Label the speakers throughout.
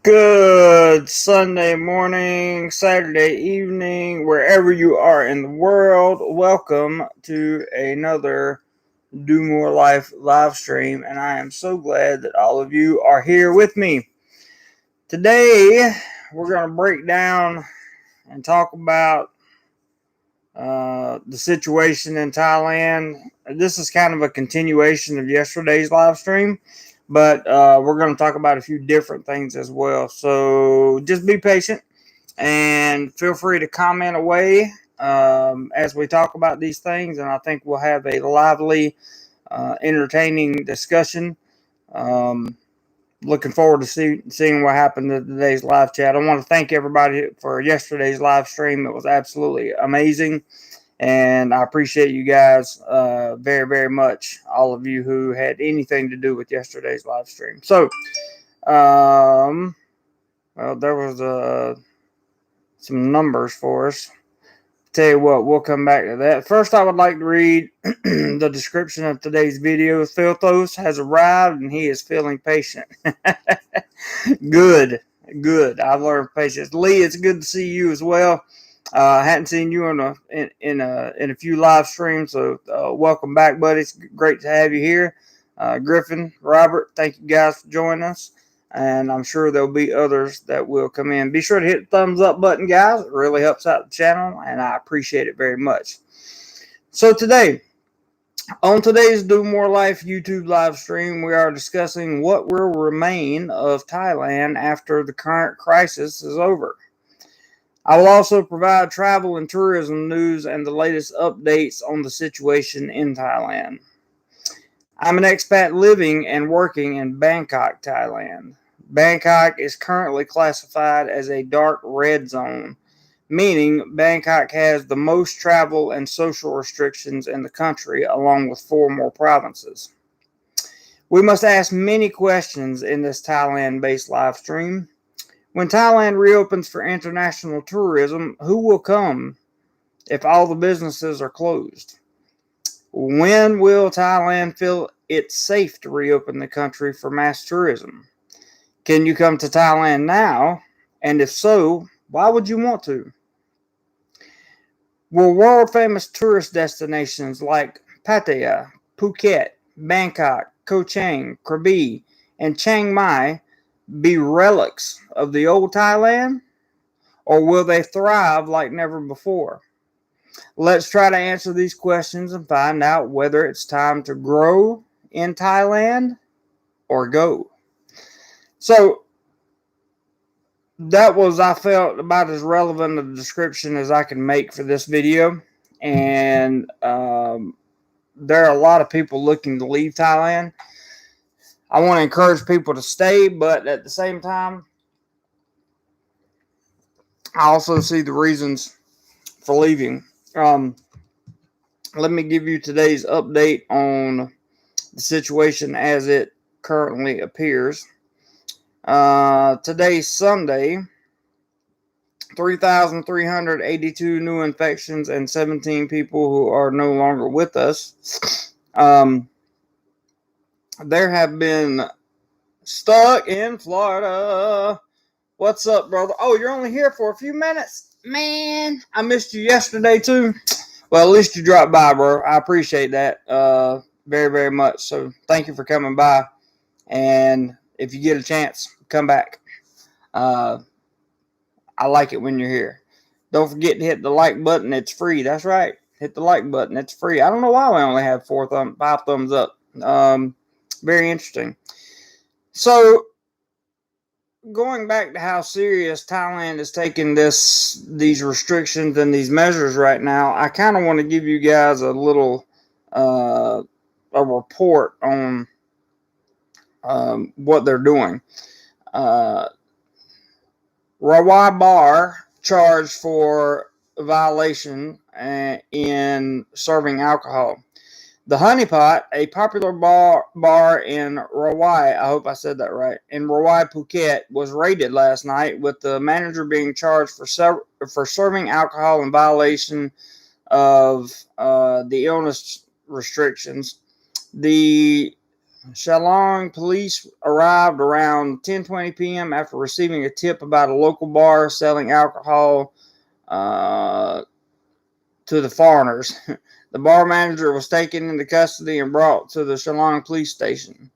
Speaker 1: Good Sunday morning, Saturday evening, wherever you are in the world. Welcome to another DoMoreLife live stream, and I am so glad that all of you are here with me. Today, we're going to break down and talk about the situation in Thailand. This is kind of a continuation of yesterday's live stream, but we're going to talk about a few different things as well. So just be patient and feel free to comment away as we talk about these things. And I think we'll have a lively, entertaining discussion. Looking forward to seeing what happened in today's live chat. I want to thank everybody for yesterday's live stream. It was absolutely amazing. And I appreciate you guys very, very much, all of you who had anything to do with yesterday's live stream. So, well, there was some numbers for us. Tell you what, we'll come back to that. First, I would like to read the description of today's video. Philthos has arrived and he is feeling patient. Good. I've learned patience. Lee, it's good to see you as well. I hadn't seen you in a few live streams, so welcome back, buddy. It's great to have you here. Griffin, Robert, thank you guys for joining us, and I'm sure there'll be others that will come in. Be sure to hit the thumbs up button, guys. It really helps out the channel, and I appreciate it very much. So today, on today's DoMoreLife YouTube live stream, we are discussing what will remain of Thailand after the current crisis is over. I will also provide travel and tourism news and the latest updates on the situation in Thailand. I'm an expat living and working in Bangkok, Thailand. Bangkok is currently classified as a dark red zone, meaning Bangkok has the most travel and social restrictions in the country, along with 4 more provinces. We must ask many questions in this Thailand-based live stream. When Thailand reopens for international tourism, who will come if all the businesses are closed? When will Thailand feel it's safe to reopen the country for mass tourism? Can you come to Thailand now? And if so, why would you want to? Will world-famous tourist destinations like Pattaya, Phuket, Bangkok, Chang, Krabi, and Chiang Mai be relics of the old Thailand, or will they thrive like never before? Let's try to answer these questions and find out whether it's time to grow in Thailand or go. So that was, I felt, about as relevant a description as I can make for this video. And there are a lot of people looking to leave Thailand. I want to encourage people to stay, but at the same time, I also see the reasons for leaving. Let me give you today's update on the situation as it currently appears. Today's Sunday, 3,382 new infections and 17 people who are no longer with us. There have been stuck in Florida. What's up, brother? Oh, you're only here for a few minutes? Man, I missed you yesterday, too. Well, at least you dropped by, bro. I appreciate that very, very much. So thank you for coming by. And if you get a chance, come back. I like it when you're here. Don't forget to hit the like button. It's free. That's right. Hit the like button. It's free. I don't know why we only have 5 thumbs up. Very interesting. So, going back to how serious Thailand is taking these restrictions and these measures right now, I kind of want to give you guys a little a report on what they're doing. Rawai Bar charged for violation in serving alcohol. The Honeypot, a popular bar in Rawai, I hope I said that right, in Rawai, Phuket, was raided last night, with the manager being charged for serving alcohol in violation of the illness restrictions. The Shillong police arrived around 10:20 p.m. after receiving a tip about a local bar selling alcohol uh, to the foreigners. The bar manager was taken into custody and brought to the Shillong police station.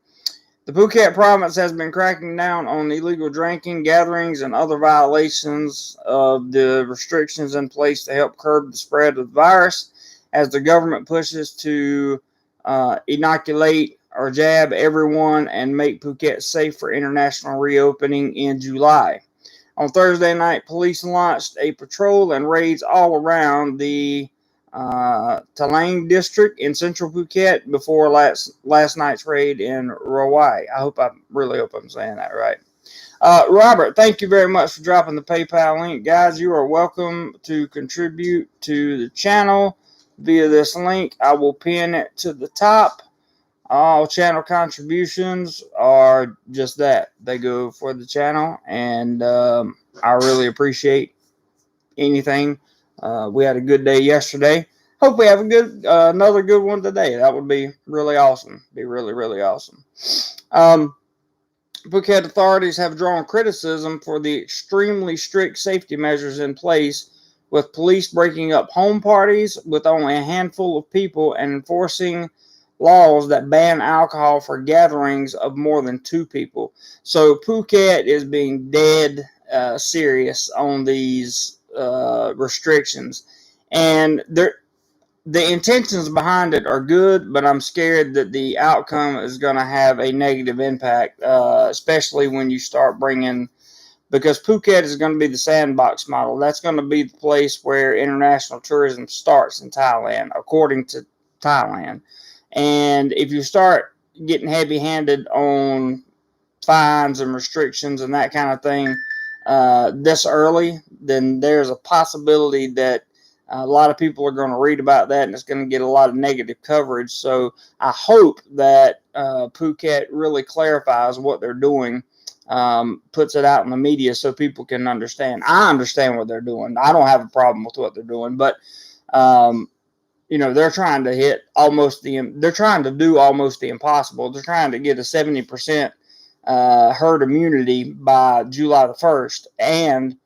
Speaker 1: The Phuket province has been cracking down on illegal drinking, gatherings, and other violations of the restrictions in place to help curb the spread of the virus as the government pushes to inoculate or jab everyone and make Phuket safe for international reopening in July. On Thursday night, police launched a patrol and raids all around the Talang district in central Phuket before last night's raid in Rawai. Really hope I'm saying that right. Robert, thank you very much for dropping the PayPal link. Guys, you are welcome to contribute to the channel via this link. I will pin it to the top. All channel contributions are just that. They go for the channel, and I really appreciate anything. We had a good day yesterday. Hope we have another good one today. That would be really awesome. Be really, really awesome. Phuket authorities have drawn criticism for the extremely strict safety measures in place, with police breaking up home parties with only a handful of people and enforcing laws that ban alcohol for gatherings of more than 2 people. So Phuket is being dead serious on these restrictions, and the intentions behind it are good, but I'm scared that the outcome is going to have a negative impact, especially when you start bringing, because Phuket is going to be the sandbox model. That's going to be the place where international tourism starts in Thailand, according to Thailand. And if you start getting heavy-handed on fines and restrictions and that kind of thing this early, then there's a possibility that a lot of people are going to read about that, and it's going to get a lot of negative coverage. So I hope that Phuket really clarifies what they're doing, puts it out in the media so people can understand. I understand what they're doing. I don't have a problem with what they're doing, but they're trying to they're trying to do almost the impossible. They're trying to get a 70% herd immunity by July the 1st and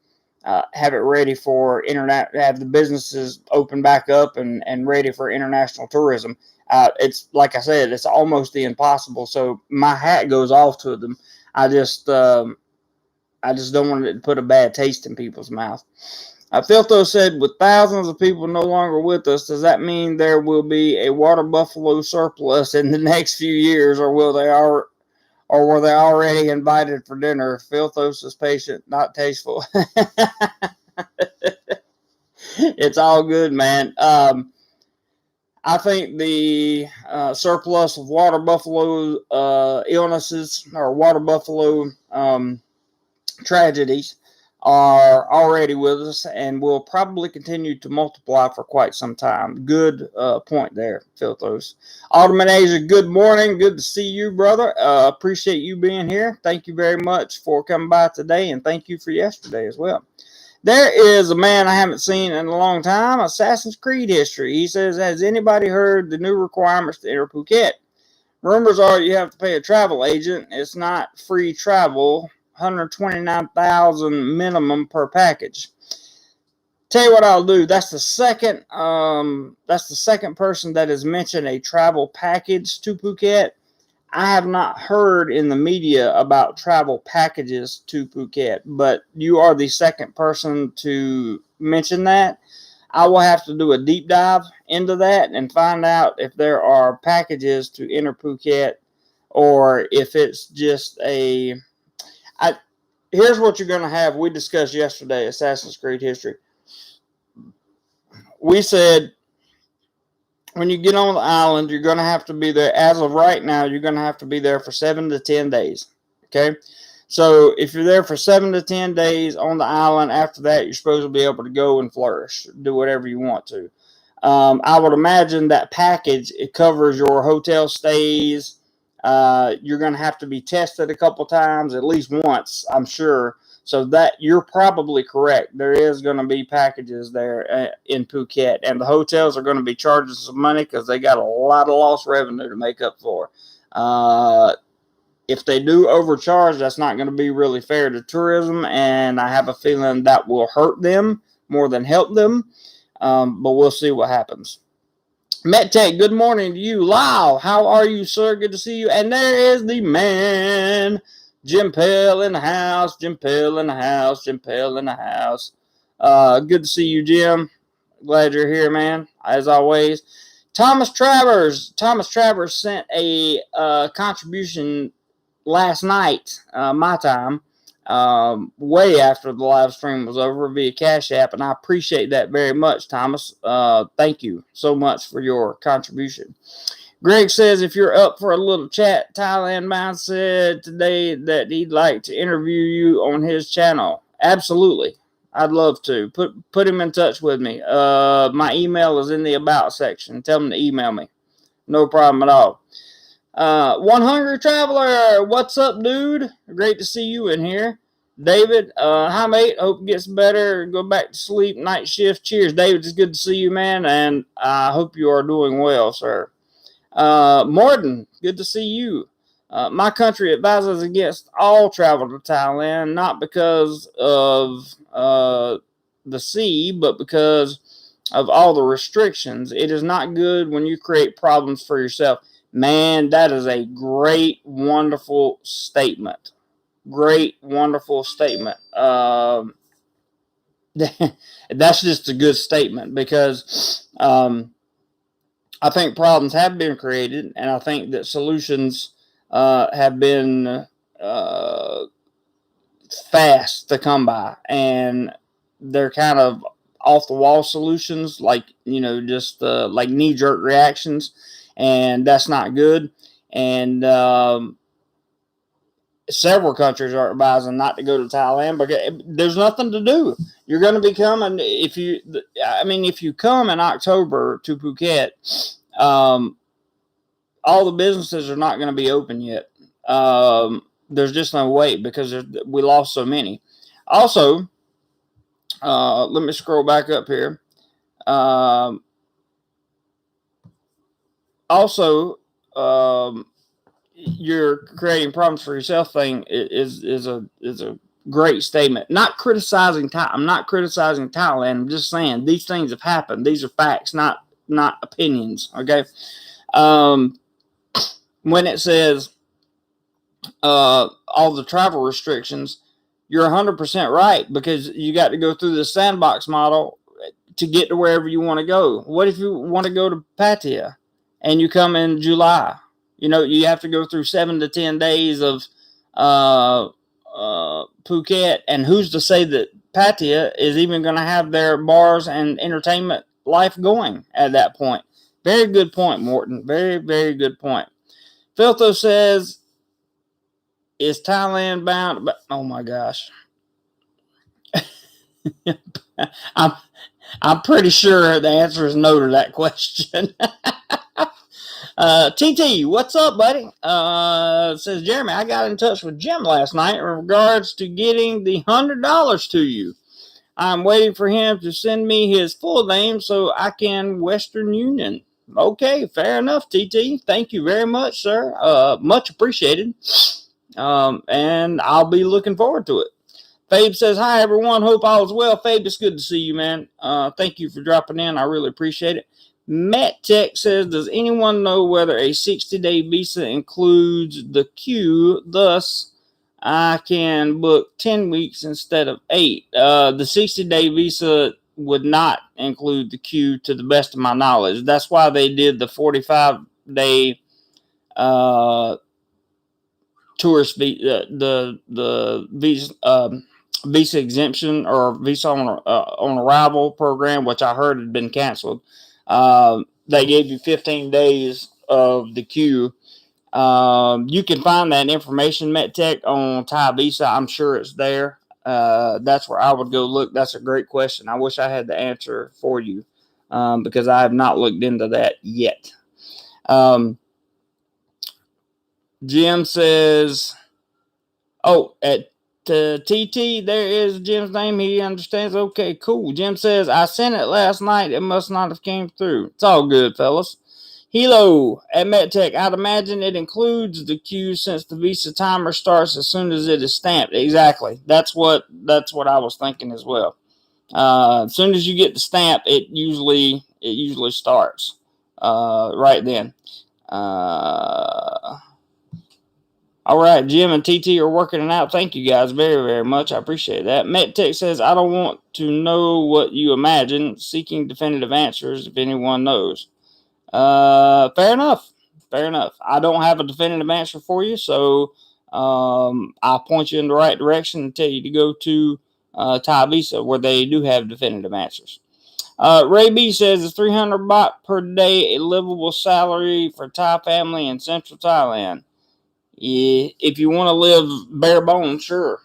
Speaker 1: have it ready for have the businesses open back up and ready for international tourism. It's like I said, it's almost the impossible. So my hat goes off to them. I just don't want it to put a bad taste in people's mouth. Filtho said, with thousands of people no longer with us, does that mean there will be a water buffalo surplus in the next few years, or were they already invited for dinner? Filthos is patient, not tasteful. It's all good, man. I think the surplus of water buffalo illnesses or water buffalo tragedies are already with us and will probably continue to multiply for quite some time. Good point there, Filthos. Alderman Asia, good morning. Good to see you, brother. Appreciate you being here. Thank you very much for coming by today, and thank you for yesterday as well. There is a man I haven't seen in a long time, Assassin's Creed history. He says, has anybody heard the new requirements to enter Phuket? Rumors are you have to pay a travel agent. It's not free travel. 129,000 minimum per package. Tell you what I'll do. That's the second person that has mentioned a travel package to Phuket. I have not heard in the media about travel packages to Phuket, but you are the second person to mention that. I will have to do a deep dive into that and find out if there are packages to enter Phuket or if it's just here's what you're going to have. We discussed yesterday Assassin's Creed history. We said when you get on the island, you're going to have to be there. As of right now, you're going to have to be there for 7 to 10 days. Okay? So if you're there for 7 to 10 days on the island, after that, you're supposed to be able to go and flourish, do whatever you want to. I would imagine that package, it covers your hotel stays. You're going to have to be tested a couple times, at least once, I'm sure. So that you're probably correct. There is going to be packages there in Phuket, and the hotels are going to be charging some money because they got a lot of lost revenue to make up for. If they do overcharge, that's not going to be really fair to tourism, and I have a feeling that will hurt them more than help them. But we'll see what happens. MetTech, good morning to you. Lau, how are you, sir? Good to see you. And there is the man, Jim Pell in the house. Jim Pell in the house. Jim Pell in the house. Good to see you, Jim. Glad you're here, man. As always. Thomas Travers sent a contribution last night, my time, way after the live stream was over via Cash App, and I appreciate that very much, Thomas. Thank you so much for your contribution. Greg says, if you're up for a little chat, Thailand-bound said today that he'd like to interview you on his channel. Absolutely. I'd love to. Put him in touch with me. My email is in the About section. Tell him to email me. No problem at all. One Hungry Traveler, what's up, dude? Great to see you in here. David, hi, mate. Hope it gets better. Go back to sleep. Night shift. Cheers, David. It's good to see you, man, and I hope you are doing well, sir. Morton, good to see you. My country advises against all travel to Thailand, not because of the sea, but because of all the restrictions. It is not good when you create problems for yourself. Man, that is a great, wonderful statement. Great, wonderful statement. That's just a good statement because I think problems have been created, and I think that solutions have been fast to come by, and they're kind of off the wall solutions, like, just like knee-jerk reactions, and that's not good. And several countries are advising not to go to Thailand because there's nothing to do. You're going to be coming if you come in October to Phuket, all the businesses are not going to be open yet. There's just no way because we lost so many. Also, let me scroll back up here. You're creating problems for yourself thing is a great statement. Not criticizing I'm not criticizing Thailand. I'm just saying these things have happened. These are facts, not opinions. Okay. When it says all the travel restrictions, you're 100% right, because you got to go through the sandbox model to get to wherever you want to go. What if you want to go to Pattaya and you come in July? You have to go through 7 to 10 days of Phuket, and who's to say that Pattaya is even going to have their bars and entertainment life going at that point? Very good point, Morton. Very, very good point. Filtho says, is Thailand bound? Oh my gosh. I'm pretty sure the answer is no to that question. TT, what's up, buddy? Says Jeremy, I got in touch with Jim last night in regards to getting the $100 to you. I'm waiting for him to send me his full name so I can Western Union. Okay, fair enough, TT. Thank you very much, sir. Much appreciated. And I'll be looking forward to it. Fabe says, hi, everyone. Hope all is well. Fabe, it's good to see you, man. Thank you for dropping in. I really appreciate it. Matt Tech says, does anyone know whether a 60-day visa includes the queue? Thus, I can book 10 weeks instead of 8. The 60-day visa would not include the queue, to the best of my knowledge. That's why they did the 45-day tourist the visa exemption or visa on arrival program, which I heard had been canceled. They gave you 15 days of the queue. You can find that information, MetTech, on Thai Visa. I'm sure it's there. That's where I would go look. That's a great question. I wish I had the answer for you, because I have not looked into that yet. Jim says, at TT, there is Jim's name. He understands. Okay, cool. Jim says, I sent it last night. It must not have came through. It's all good, fellas. Hilo at MedTech, I'd imagine it includes the queue since the visa timer starts as soon as it is stamped. Exactly. That's what I was thinking as well. As soon as you get the stamp, it usually starts right then. All right, Jim and TT are working it out. Thank you guys very, very much. I appreciate that. MetTech says, I don't want to know what you imagine, seeking definitive answers if anyone knows. Fair enough. Fair enough. I don't have a definitive answer for you, so I'll point you in the right direction and tell you to go to Thai Visa, where they do have definitive answers. Ray B says, is 300 baht per day a livable salary for Thai family in central Thailand? Yeah, if you want to live bare bones, sure.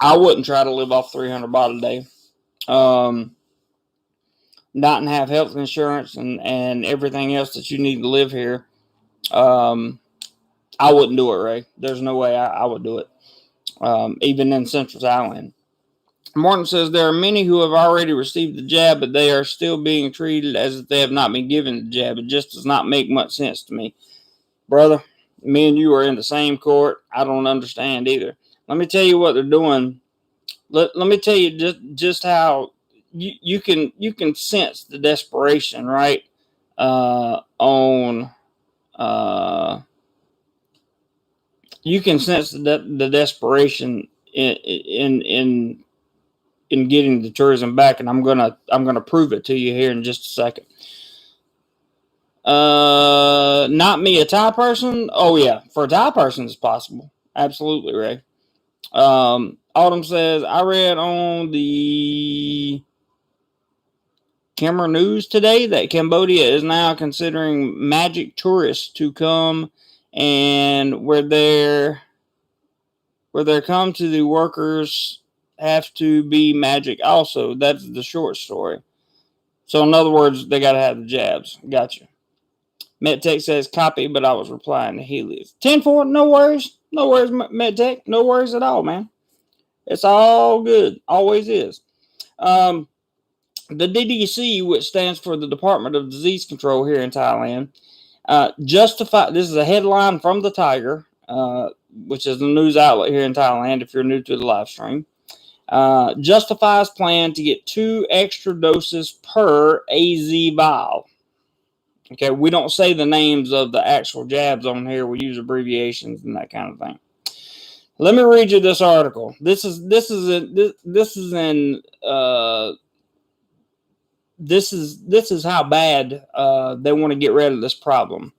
Speaker 1: I wouldn't try to live off 300 baht a day. Not and have health insurance and everything else that you need to live here. I wouldn't do it, Ray. There's no way I would do it. Even in Central Thailand. Martin says there are many who have already received the jab, but they are still being treated as if they have not been given the jab. It just does not make much sense to me. Brother, me and you are in the same court. I don't understand either. Let me tell you what they're doing. Let me tell you just how you can sense the desperation, right? You can sense the desperation in getting the tourism back, and I'm gonna prove it to you here in just a second. Not me, a Thai person. Oh yeah, for a Thai person, it's possible. Absolutely, Ray. Autumn says, I read on the Camera News today that Cambodia is now considering magic tourists to come, and where they're come to, the workers have to be magic also. That's the short story. So in other words, they got to have the jabs. Gotcha. MedTech says copy, but I was replying to Helios. 10-4, no worries. No worries, MedTech. No worries at all, man. It's all good. Always is. The DDC, which stands for the Department of Disease Control here in Thailand, this is a headline from the Tiger, which is a news outlet here in Thailand if you're new to the live stream. Justifies plan to get 2 extra doses per AZ vial. Okay, we don't say the names of the actual jabs on here. We use abbreviations and that kind of thing. Let me read you this article. This is how bad they want to get rid of this problem.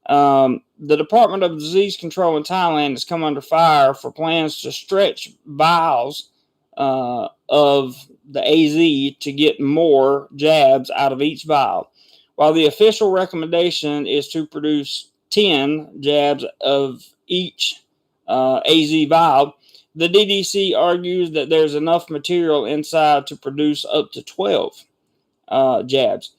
Speaker 1: The Department of Disease Control in Thailand has come under fire for plans to stretch vials of the AZ to get more jabs out of each vial. While the official recommendation is to produce 10 jabs of each AZ vial, the DDC argues that there's enough material inside to produce up to 12 jabs.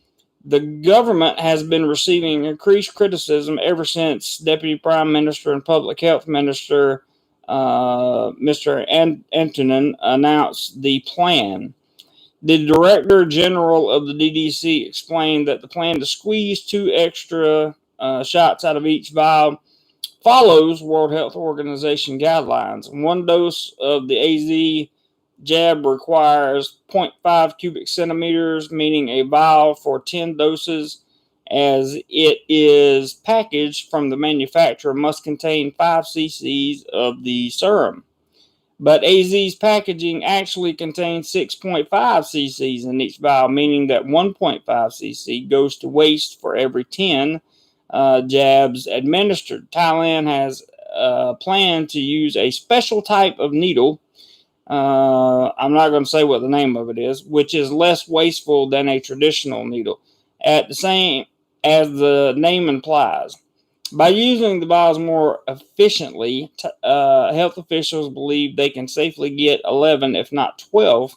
Speaker 1: The government has been receiving increased criticism ever since Deputy Prime Minister and Public Health Minister Mr. Antonin announced the plan. The Director General of the DDC explained that the plan to squeeze 2 extra shots out of each vial follows World Health Organization guidelines. 1 dose of the AZ jab requires 0.5 cubic centimeters, meaning a vial for 10 doses, as it is packaged from the manufacturer, must contain 5 cc's of the serum. But AZ's packaging actually contains 6.5 cc's in each vial, meaning that 1.5 cc goes to waste for every 10 jabs administered. Thailand has planned to use a special type of needle. I'm not going to say what the name of it is, which is less wasteful than a traditional needle, at the same as the name implies. By using the vials more efficiently, health officials believe they can safely get 11, if not 12,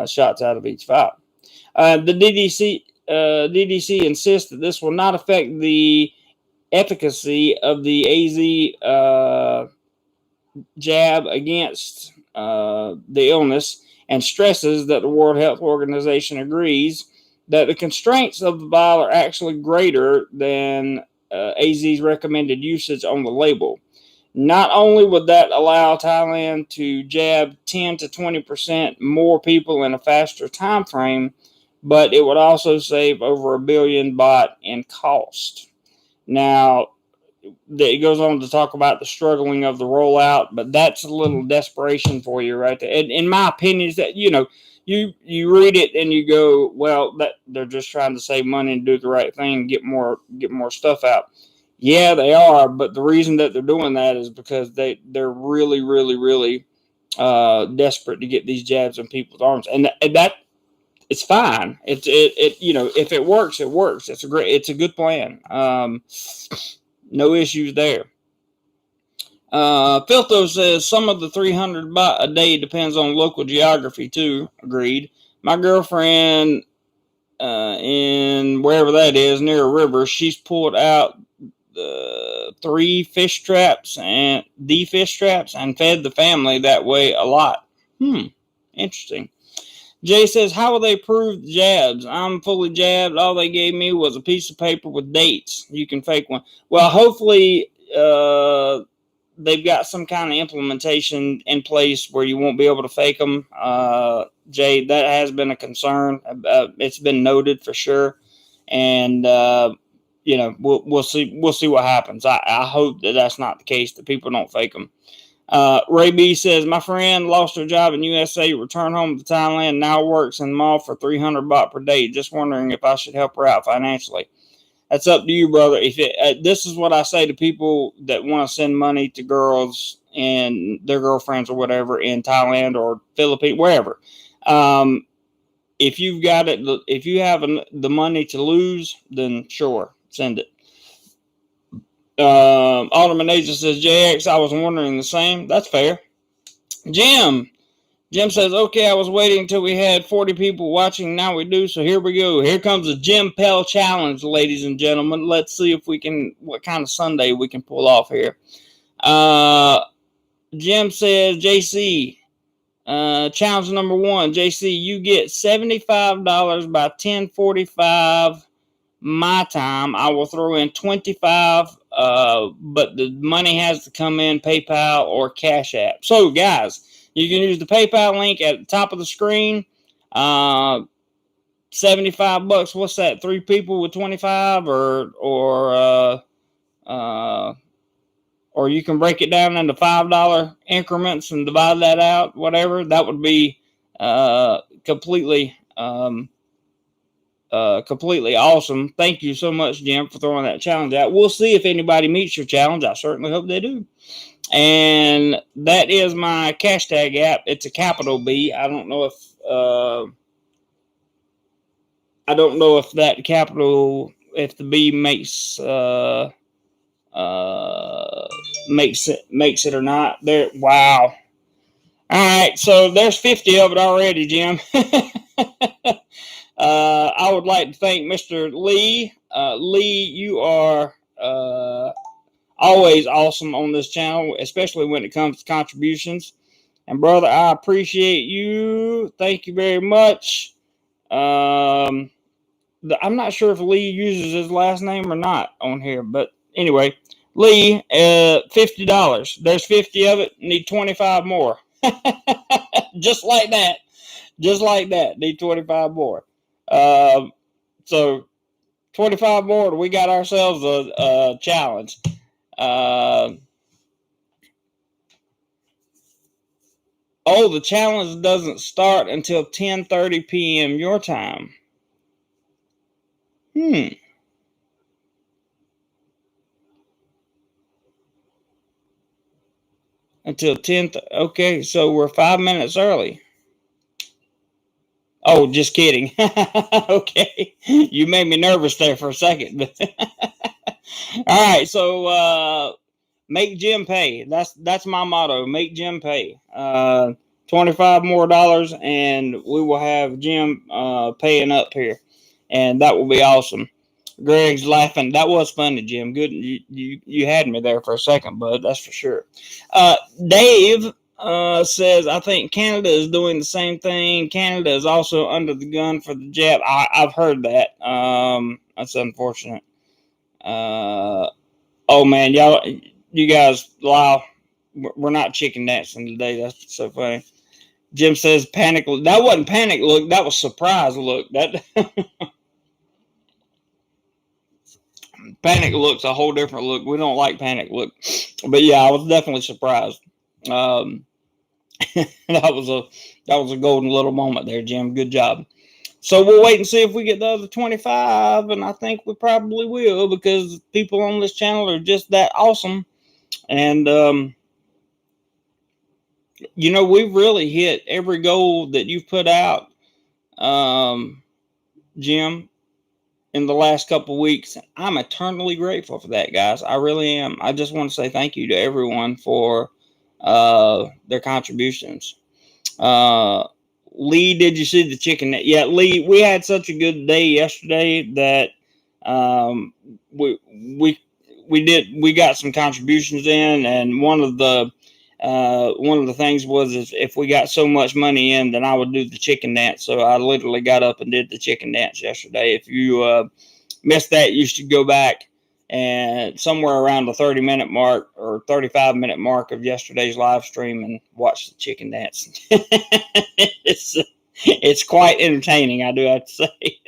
Speaker 1: shots out of each vial. The DDC insists that this will not affect the efficacy of the AZ jab against the illness, and stresses that the World Health Organization agrees that the constraints of the vial are actually greater than AZ's recommended usage on the label. Not only would that allow Thailand to jab 10 to 20% more people in a faster time frame, but it would also save over $1 billion baht in cost. Now, it goes on to talk about the struggling of the rollout, but that's a little desperation for you right there. And in my opinion, is that you read it and you go, well, that they're just trying to save money and do the right thing, get more stuff out. Yeah, they are, but the reason that they're doing that is because they're really, really, really desperate to get these jabs in people's arms, and that it's fine. It if it works, it works. It's a good plan. No issues there. Filtho says some of the 300 baht a day depends on local geography too. Agreed. My girlfriend in wherever that is near a river, she's pulled out the fish traps and fed the family that way a lot. Interesting. Jay says, how will they prove the jabs? I'm fully jabbed. All they gave me was a piece of paper with dates. You can fake one. Well, hopefully they've got some kind of implementation in place where you won't be able to fake them. Jay, that has been a concern. It's been noted for sure. And, we'll see what happens. I hope that that's not the case, that people don't fake them. Ray B says, my friend lost her job in USA, returned home to Thailand, now works in the mall for 300 baht per day. Just wondering if I should help her out financially. That's up to you, brother. This is what I say to people that want to send money to girls and their girlfriends or whatever in Thailand or Philippines, wherever. If you've got it, if you have the money to lose, then sure, send it. Alderman Agent says, JX, I was wondering the same. That's fair. Jim says, okay, I was waiting until we had 40 people watching. Now we do. So here we go. Here comes the Jim Pell challenge, ladies and gentlemen. Let's see what kind of Sunday we can pull off here. Jim says, JC, challenge number 1, JC, you get $75 by 10:45 my time. I will throw in 25, but the money has to come in PayPal or Cash App. So, guys, you can use the PayPal link at the top of the screen. $75. What's that? 3 people with 25, or you can break it down into $5 increments and divide that out. Whatever, that would be completely awesome. Thank you so much, Jim, for throwing that challenge out. We'll see if anybody meets your challenge. I certainly hope they do. And that is my hashtag app. It's a capital B. I don't know if that capital, if the B makes it or not. There. Wow. All right. So there's 50 of it already, Jim. I would like to thank Mr. Lee. Lee, you are always awesome on this channel, especially when it comes to contributions. And brother, I appreciate you. Thank you very much. I'm not sure if Lee uses his last name or not on here, but anyway, Lee, $50. There's 50 of it. Need 25 more. Just like that. Need 25 more. So 25 more, we got ourselves a challenge. The challenge doesn't start until 10:30 p.m. your time. Until 10. Okay, so we're 5 minutes early. Oh, just kidding. Okay. You made me nervous there for a second. All right, so make Jim pay. That's my motto. Make Jim pay. $25 more, and we will have Jim paying up here, and that will be awesome. Greg's laughing. That was funny, Jim. Good, you had me there for a second, bud. That's for sure. Dave says, I think Canada is doing the same thing. Canada is also under the gun for the jab. I've heard that. That's unfortunate. Oh man, you guys, wow, we're not chicken dancing today. That's so funny. Jim says panic. That wasn't panic look. That was surprise look. That panic look's a whole different look. We don't like panic look. But yeah, I was definitely surprised. Um, that was a golden little moment there, Jim. Good job. So we'll wait and see if we get the other 25, and I think we probably will because people on this channel are just that awesome. And we've really hit every goal that you've put out, Jim, in the last couple of weeks. I'm eternally grateful for that, guys. I really am. I just want to say thank you to everyone for their contributions. Lee, did you see the chicken? Yeah, Lee, we had such a good day yesterday that we got some contributions in, and one of the things was if we got so much money in, then I would do the chicken dance. So I literally got up and did the chicken dance yesterday. If you missed that, you should go back and somewhere around the 30-minute mark or 35-minute mark of yesterday's live stream and watch the chicken dance. It's quite entertaining, I do have to say.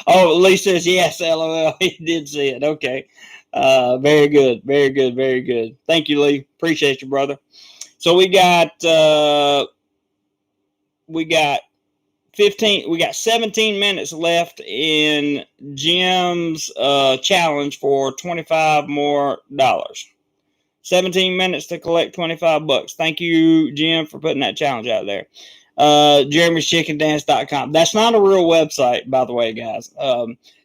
Speaker 1: Oh, Lee says yes, LOL. He did see it. Okay. Very good. Very good. Very good. Thank you, Lee. Appreciate you, brother. So we got 17 minutes left in Jim's challenge for $25 more. 17 minutes to collect $25. Thank you, Jim, for putting that challenge out there. Jeremy'sChickenDance.com. That's not a real website, by the way, guys.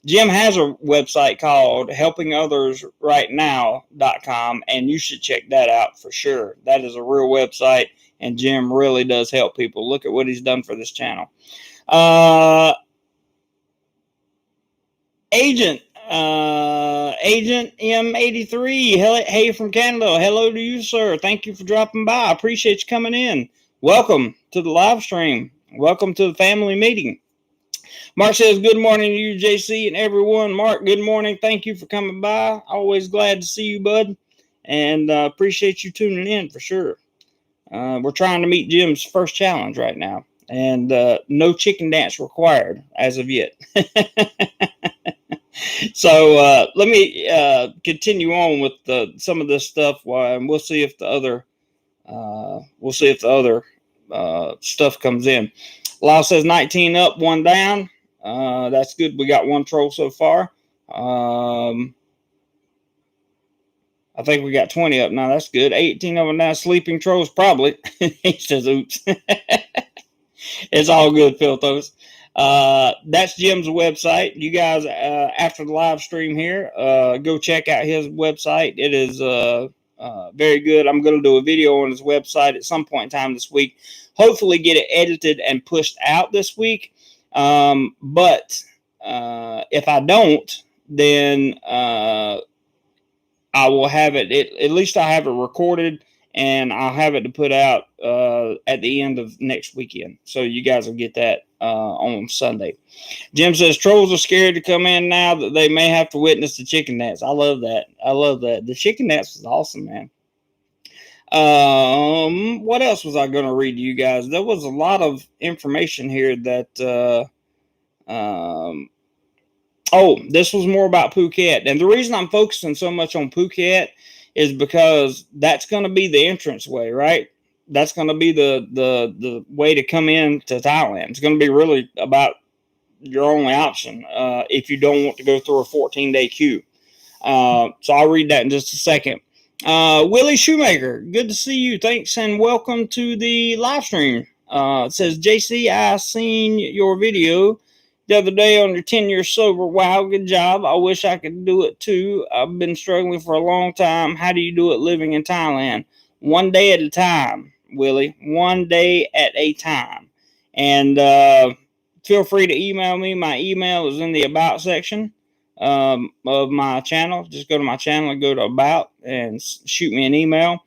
Speaker 1: Jim has a website called HelpingOthersRightNow.com, and you should check that out for sure. That is a real website, and Jim really does help people. Look at what he's done for this channel. Agent M83, hey from Canada. Hello to you, sir. Thank you for dropping by. I appreciate you coming in. Welcome to the live stream. Welcome to the family meeting. Mark says, good morning to you, JC, and everyone. Mark, good morning. Thank you for coming by. Always glad to see you, bud. And appreciate you tuning in for sure. We're trying to meet Jim's first challenge right now. And no chicken dance required as of yet. So let me continue on with some of this stuff, and we'll see if the other stuff comes in. Lyle says 19 up, 1 down. That's good. We got 1 troll so far. I think we got 20 up now. That's good. 18 of them now. Sleeping trolls, probably. He says, oops. It's all good, Philthos. That's Jim's website. You guys, after the live stream here, go check out his website. It is very good. I'm going to do a video on his website at some point in time this week. Hopefully get it edited and pushed out this week. But if I don't, then I will have it. At least I have it recorded, and I'll have it to put out at the end of next weekend. So you guys will get that on Sunday. Jim says trolls are scared to come in now that they may have to witness the chicken dance. I love that. I love that. The chicken dance was awesome, man. What else was I going to read to you guys? There was a lot of information here that this was more about Phuket. And the reason I'm focusing so much on Phuket is because that's going to be the entrance way, right? That's going to be the way to come in to Thailand. It's going to be really about your only option if you don't want to go through a 14-day queue. So I'll read that in just a second. Willie Shoemaker, good to see you. Thanks and welcome to the live stream. It says, JC, I seen your video the other day on your 10 years sober. Wow, good job. I wish I could do it too. I've been struggling for a long time. How do you do it living in Thailand? One day at a time, Willie. One day at a time. And feel free to email me. My email is in the About section of my channel. Just go to my channel and go to About and shoot me an email.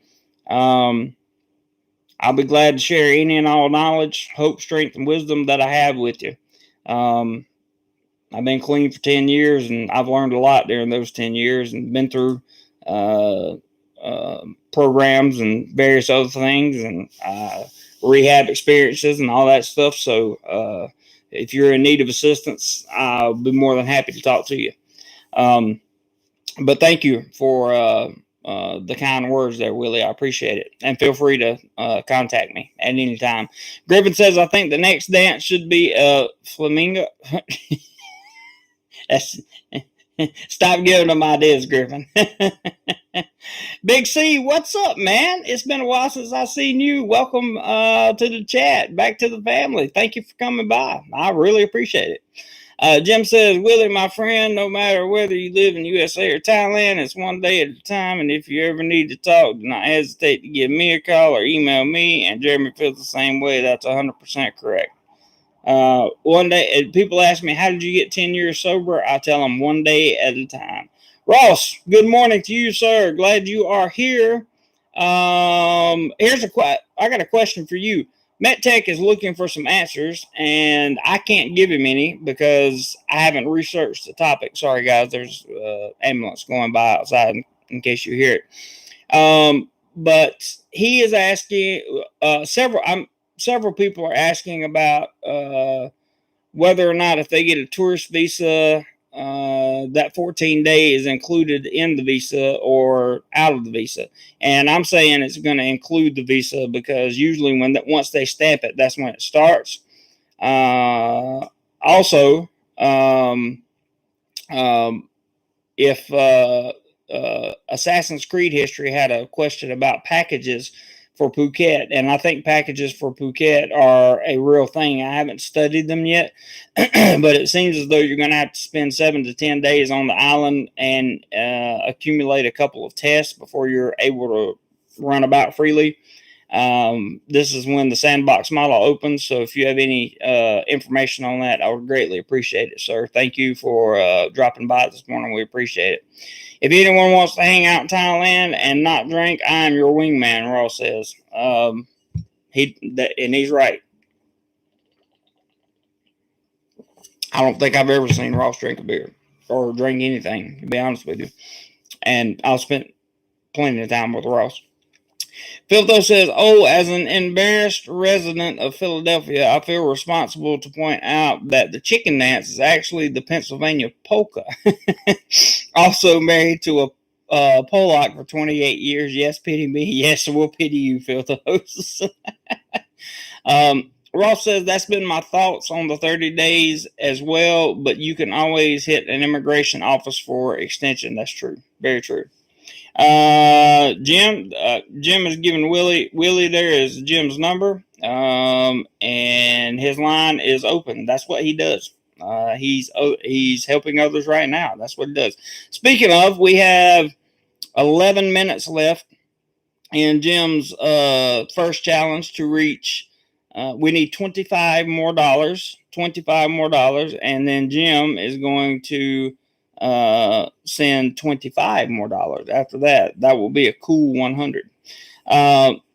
Speaker 1: I'll be glad to share any and all knowledge, hope, strength, and wisdom that I have with you. I've been clean for 10 years, and I've learned a lot during those 10 years and been through programs and various other things and rehab experiences and all that stuff. So if you're in need of assistance, I'll be more than happy to talk to you. But thank you for the kind words there, Willie. I appreciate it. And feel free to contact me at any time. Griffin says, I think the next dance should be flamingo. Stop giving them ideas, Griffin. Big C, what's up, man? It's been a while since I've seen you. Welcome to the chat. Back to the family. Thank you for coming by. I really appreciate it. Jim says, Willie, my friend, no matter whether you live in USA or Thailand, it's one day at a time. And if you ever need to talk, do not hesitate to give me a call or email me. And Jeremy feels the same way. That's 100% correct. One day, people ask me, how did you get 10 years sober? I tell them one day at a time. Ross, good morning to you, sir. Glad you are here. I got a question for you. MetTech is looking for some answers, and I can't give him any because I haven't researched the topic. Sorry, guys. There's an ambulance going by outside in case you hear it. But he is asking several people are asking about whether or not if they get a tourist visa, that 14 days is included in the visa or out of the visa. And I'm saying it's going to include the visa because usually once they stamp it, that's when it starts. Also, if Assassin's Creed History had a question about packages for Phuket, and I think packages for Phuket are a real thing. I haven't studied them yet, but it seems as though you're going to have to spend 7 to 10 days on the island and accumulate a couple of tests before you're able to run about freely. This is when the sandbox model opens, so if you have any information on that, I would greatly appreciate it, sir. Thank you for dropping by this morning. We appreciate it. If anyone wants to hang out in Thailand and not drink, I am your wingman, Ross says. And he's right. I don't think I've ever seen Ross drink a beer or drink anything, to be honest with you. And I've spent plenty of time with Ross. Philtho says, as an embarrassed resident of Philadelphia, I feel responsible to point out that the chicken dance is actually the Pennsylvania polka. Also married to a Polak for 28 years. Yes, pity me. Yes, we'll pity you, Philthos. Ross says, that's been my thoughts on the 30 days as well, but you can always hit an immigration office for extension. That's true. Very true. Jim is giving Willie there is Jim's number, and his line is open. That's what he does. He's helping others right now. That's what he does. Speaking of, we have 11 minutes left in Jim's first challenge to reach. We need $25 more, and then Jim is going to send $25 more after that. That will be a cool 100.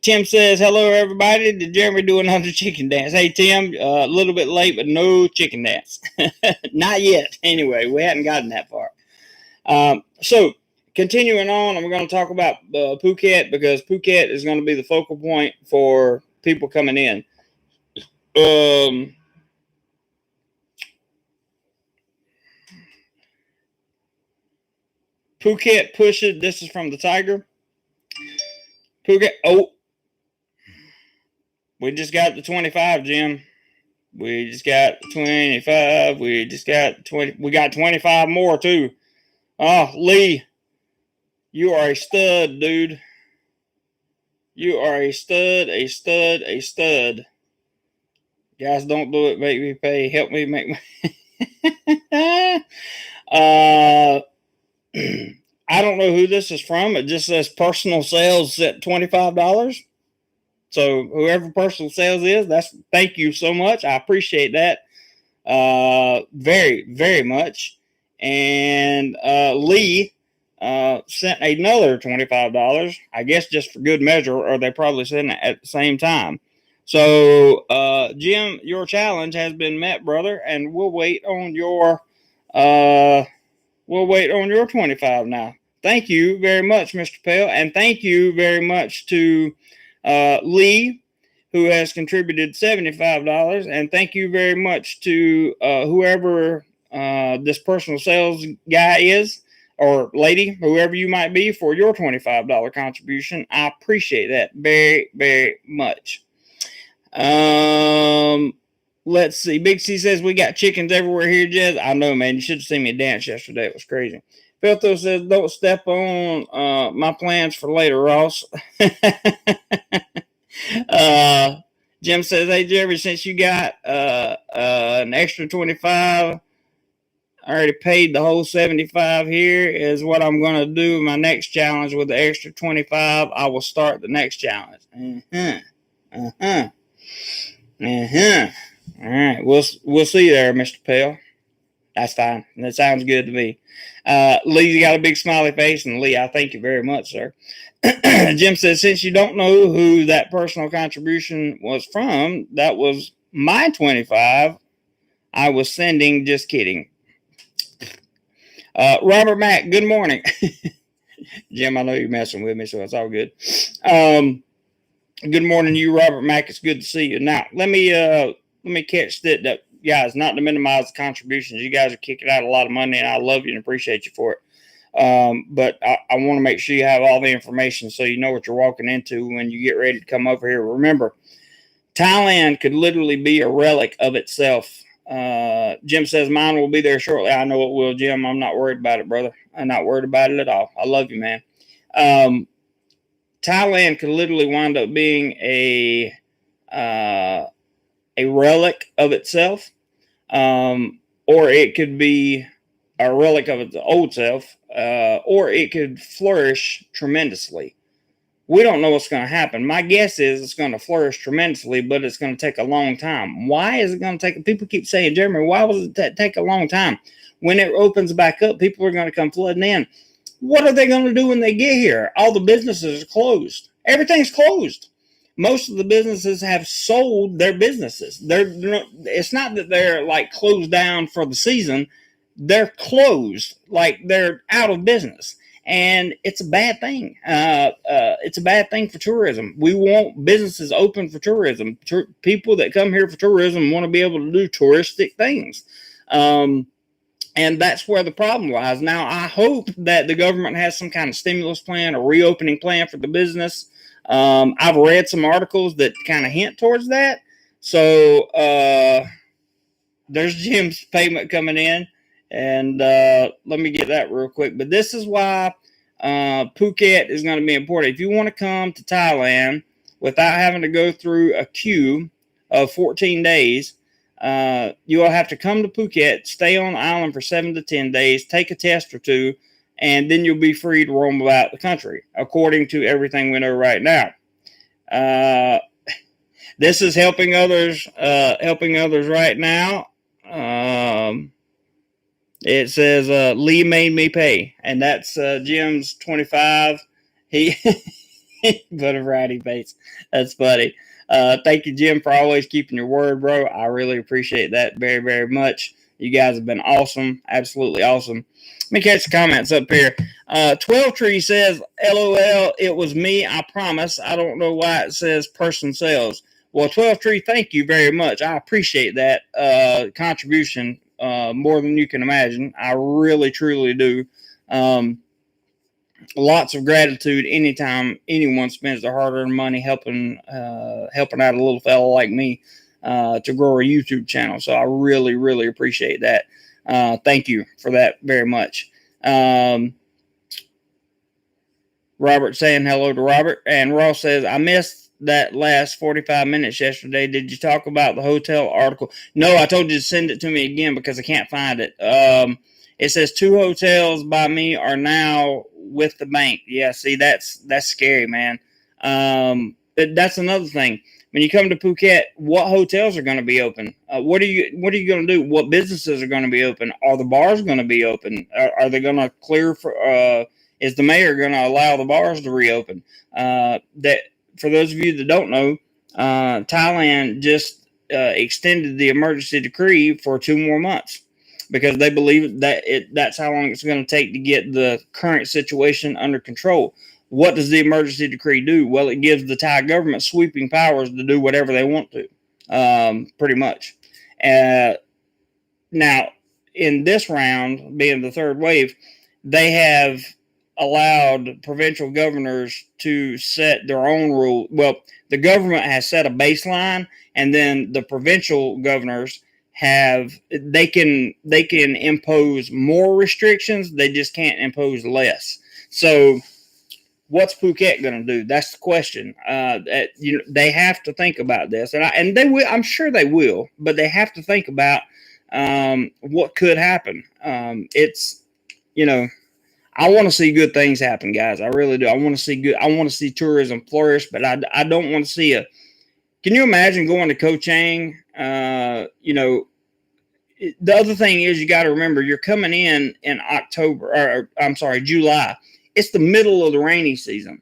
Speaker 1: Tim says, hello everybody. Did Jeremy do another chicken dance? Hey Tim, a little bit late, but no chicken dance. Not yet. Anyway, we hadn't gotten that far. So continuing on, we're going to talk about Phuket because Phuket is going to be the focal point for people coming in. Phuket pushes. This is from the Tiger. Phuket. We just got the 25, Jim. We just got 25. We just got 20. We got 25 more too. Oh, Lee, you are a stud, dude. You are a stud, a stud, a stud. Guys, don't do it. Make me pay. Help me make my. I don't know who this is from. It just says personal sales at $25. So whoever personal sales is, thank you so much. I appreciate that very, very much. And Lee, sent another $25, I guess just for good measure, or they probably sent it at the same time. So, Jim, your challenge has been met, brother, and we'll wait on your 25 now. Thank you very much, Mr. Pell, and thank you very much to Lee, who has contributed $75, and thank you very much to whoever this personal sales guy is, or lady, whoever you might be, for your $25 contribution. I appreciate that very, very much. Let's see. Big C says we got chickens everywhere here, Jez. I know, man. You should have seen me dance yesterday. It was crazy. Filtho says don't step on my plans for later, Ross. Jim says, hey, Jerry, since you got an extra 25, I already paid the whole 75 here, is what I'm going to do my next challenge with the extra 25. I will start the next challenge. All right, we'll see you there, Mr. Pell. That's fine. That sounds good to me. Lee's got a big smiley face, and Lee, I thank you very much, sir. Jim says, since you don't know who that personal contribution was from, that was my 25 I was sending. Just kidding. Robert Mack, good morning. Jim, I know you're messing with me, so it's all good. Good morning to you, Robert Mack. It's good to see you. Now, let me catch that, guys, not to minimize the contributions. You guys are kicking out a lot of money, and I love you and appreciate you for it. But I want to make sure you have all the information so you know what you're walking into when you get ready to come over here. Remember, Thailand could literally be a relic of itself. Jim says mine will be there shortly. I know it will, Jim. I'm not worried about it, brother. I'm not worried about it at all. I love you, man. Thailand could literally wind up being a relic of itself, or it could be a relic of its old self, or it could flourish tremendously. We don't know what's going to happen. My guess is it's going to flourish tremendously, but it's going to take a long time. Why is it going to take? People keep saying, Jeremy, why was it take a long time? When it opens back up, people are going to come flooding in. What are they going to do when they get here? All the businesses are closed. Everything's closed. Most of the businesses have sold their businesses. It's not that they're like closed down for the season. They're closed, like they're out of business. And it's a bad thing. It's a bad thing for tourism. We want businesses open for tourism. People that come here for tourism want to be able to do touristic things. And that's where the problem lies. Now, I hope that the government has some kind of stimulus plan or reopening plan for the business. I've read some articles that kind of hint towards that. So there's Jim's payment coming in. And let me get that real quick. But this is why Phuket is going to be important. If you want to come to Thailand without having to go through a queue of 14 days, you'll have to come to Phuket, stay on the island for 7 to 10 days, take a test or two, and then you'll be free to roam about the country, according to everything we know right now. This is helping others right now. It says, Lee made me pay. And that's Jim's 25. He put a rowdy face. That's funny. Thank you, Jim, for always keeping your word, bro. I really appreciate that very, very much. You guys have been awesome. Absolutely awesome. Let me catch the comments up here. 12 Tree says, LOL, it was me. I promise. I don't know why it says person sales. Well, 12 Tree, thank you very much. I appreciate that contribution. More than you can imagine. I really, truly do. Lots of gratitude anytime anyone spends their hard-earned money helping out a little fella like me to grow a YouTube channel. So I really, really appreciate that. Thank you for that very much. Robert saying hello to Robert. And Ross says, I missed that last 45 minutes yesterday. Did you talk about the hotel article? No, I told you to send it to me again because I can't find it. It says 2 hotels by me are now with the bank. Yeah, see, that's scary, man. That's another thing. When you come to Phuket, what hotels are going to be open? What are you going to do? What businesses are going to be open? Are the bars going to be open? Are they going to clear for? is the mayor going to allow the bars to reopen? That for those of you that don't know, Thailand just extended the emergency decree for 2 more months because they believe that that's how long it's going to take to get the current situation under control. What does the emergency decree do? Well, it gives the Thai government sweeping powers to do whatever they want to, pretty much. Now, in this round, being the third wave, they have allowed provincial governors to set their own rule. Well, the government has set a baseline, and then the provincial governors they can impose more restrictions. They just can't impose less. So what's Phuket going to do? That's the question. They have to think about this, and they will. I'm sure they will, but they have to think about what could happen. I want to see good things happen, guys. I really do. I want to see tourism flourish, but I don't want to see can you imagine going to Koh Chang? The other thing is you got to remember you're coming in October, or I'm sorry, July. It's the middle of the rainy season,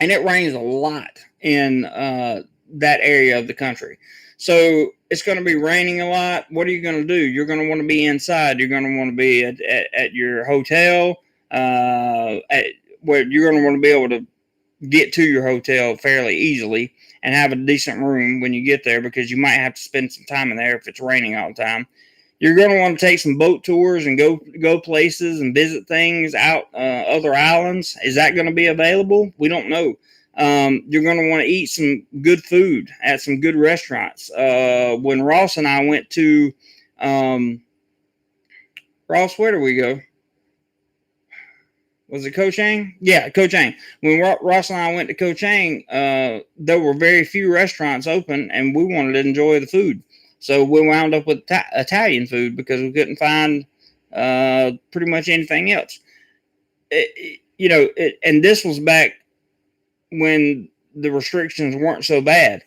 Speaker 1: and it rains a lot in that area of the country. So it's going to be raining a lot. What are you going to do? You're going to want to be inside. You're going to want to be at your hotel, where you're going to want to be able to get to your hotel fairly easily and have a decent room when you get there, because you might have to spend some time in there if it's raining all the time. You're going to want to take some boat tours and go places and visit things out, other islands. Is that going to be available? We don't know. You're going to want to eat some good food at some good restaurants. When Ross and I went to, Ross, where did we go? Was it Koh Chang? Yeah, Koh Chang. When Ross and I went to Koh Chang, there were very few restaurants open, and we wanted to enjoy the food. So we wound up with Italian food because we couldn't find pretty much anything else. And this was back when the restrictions weren't so bad.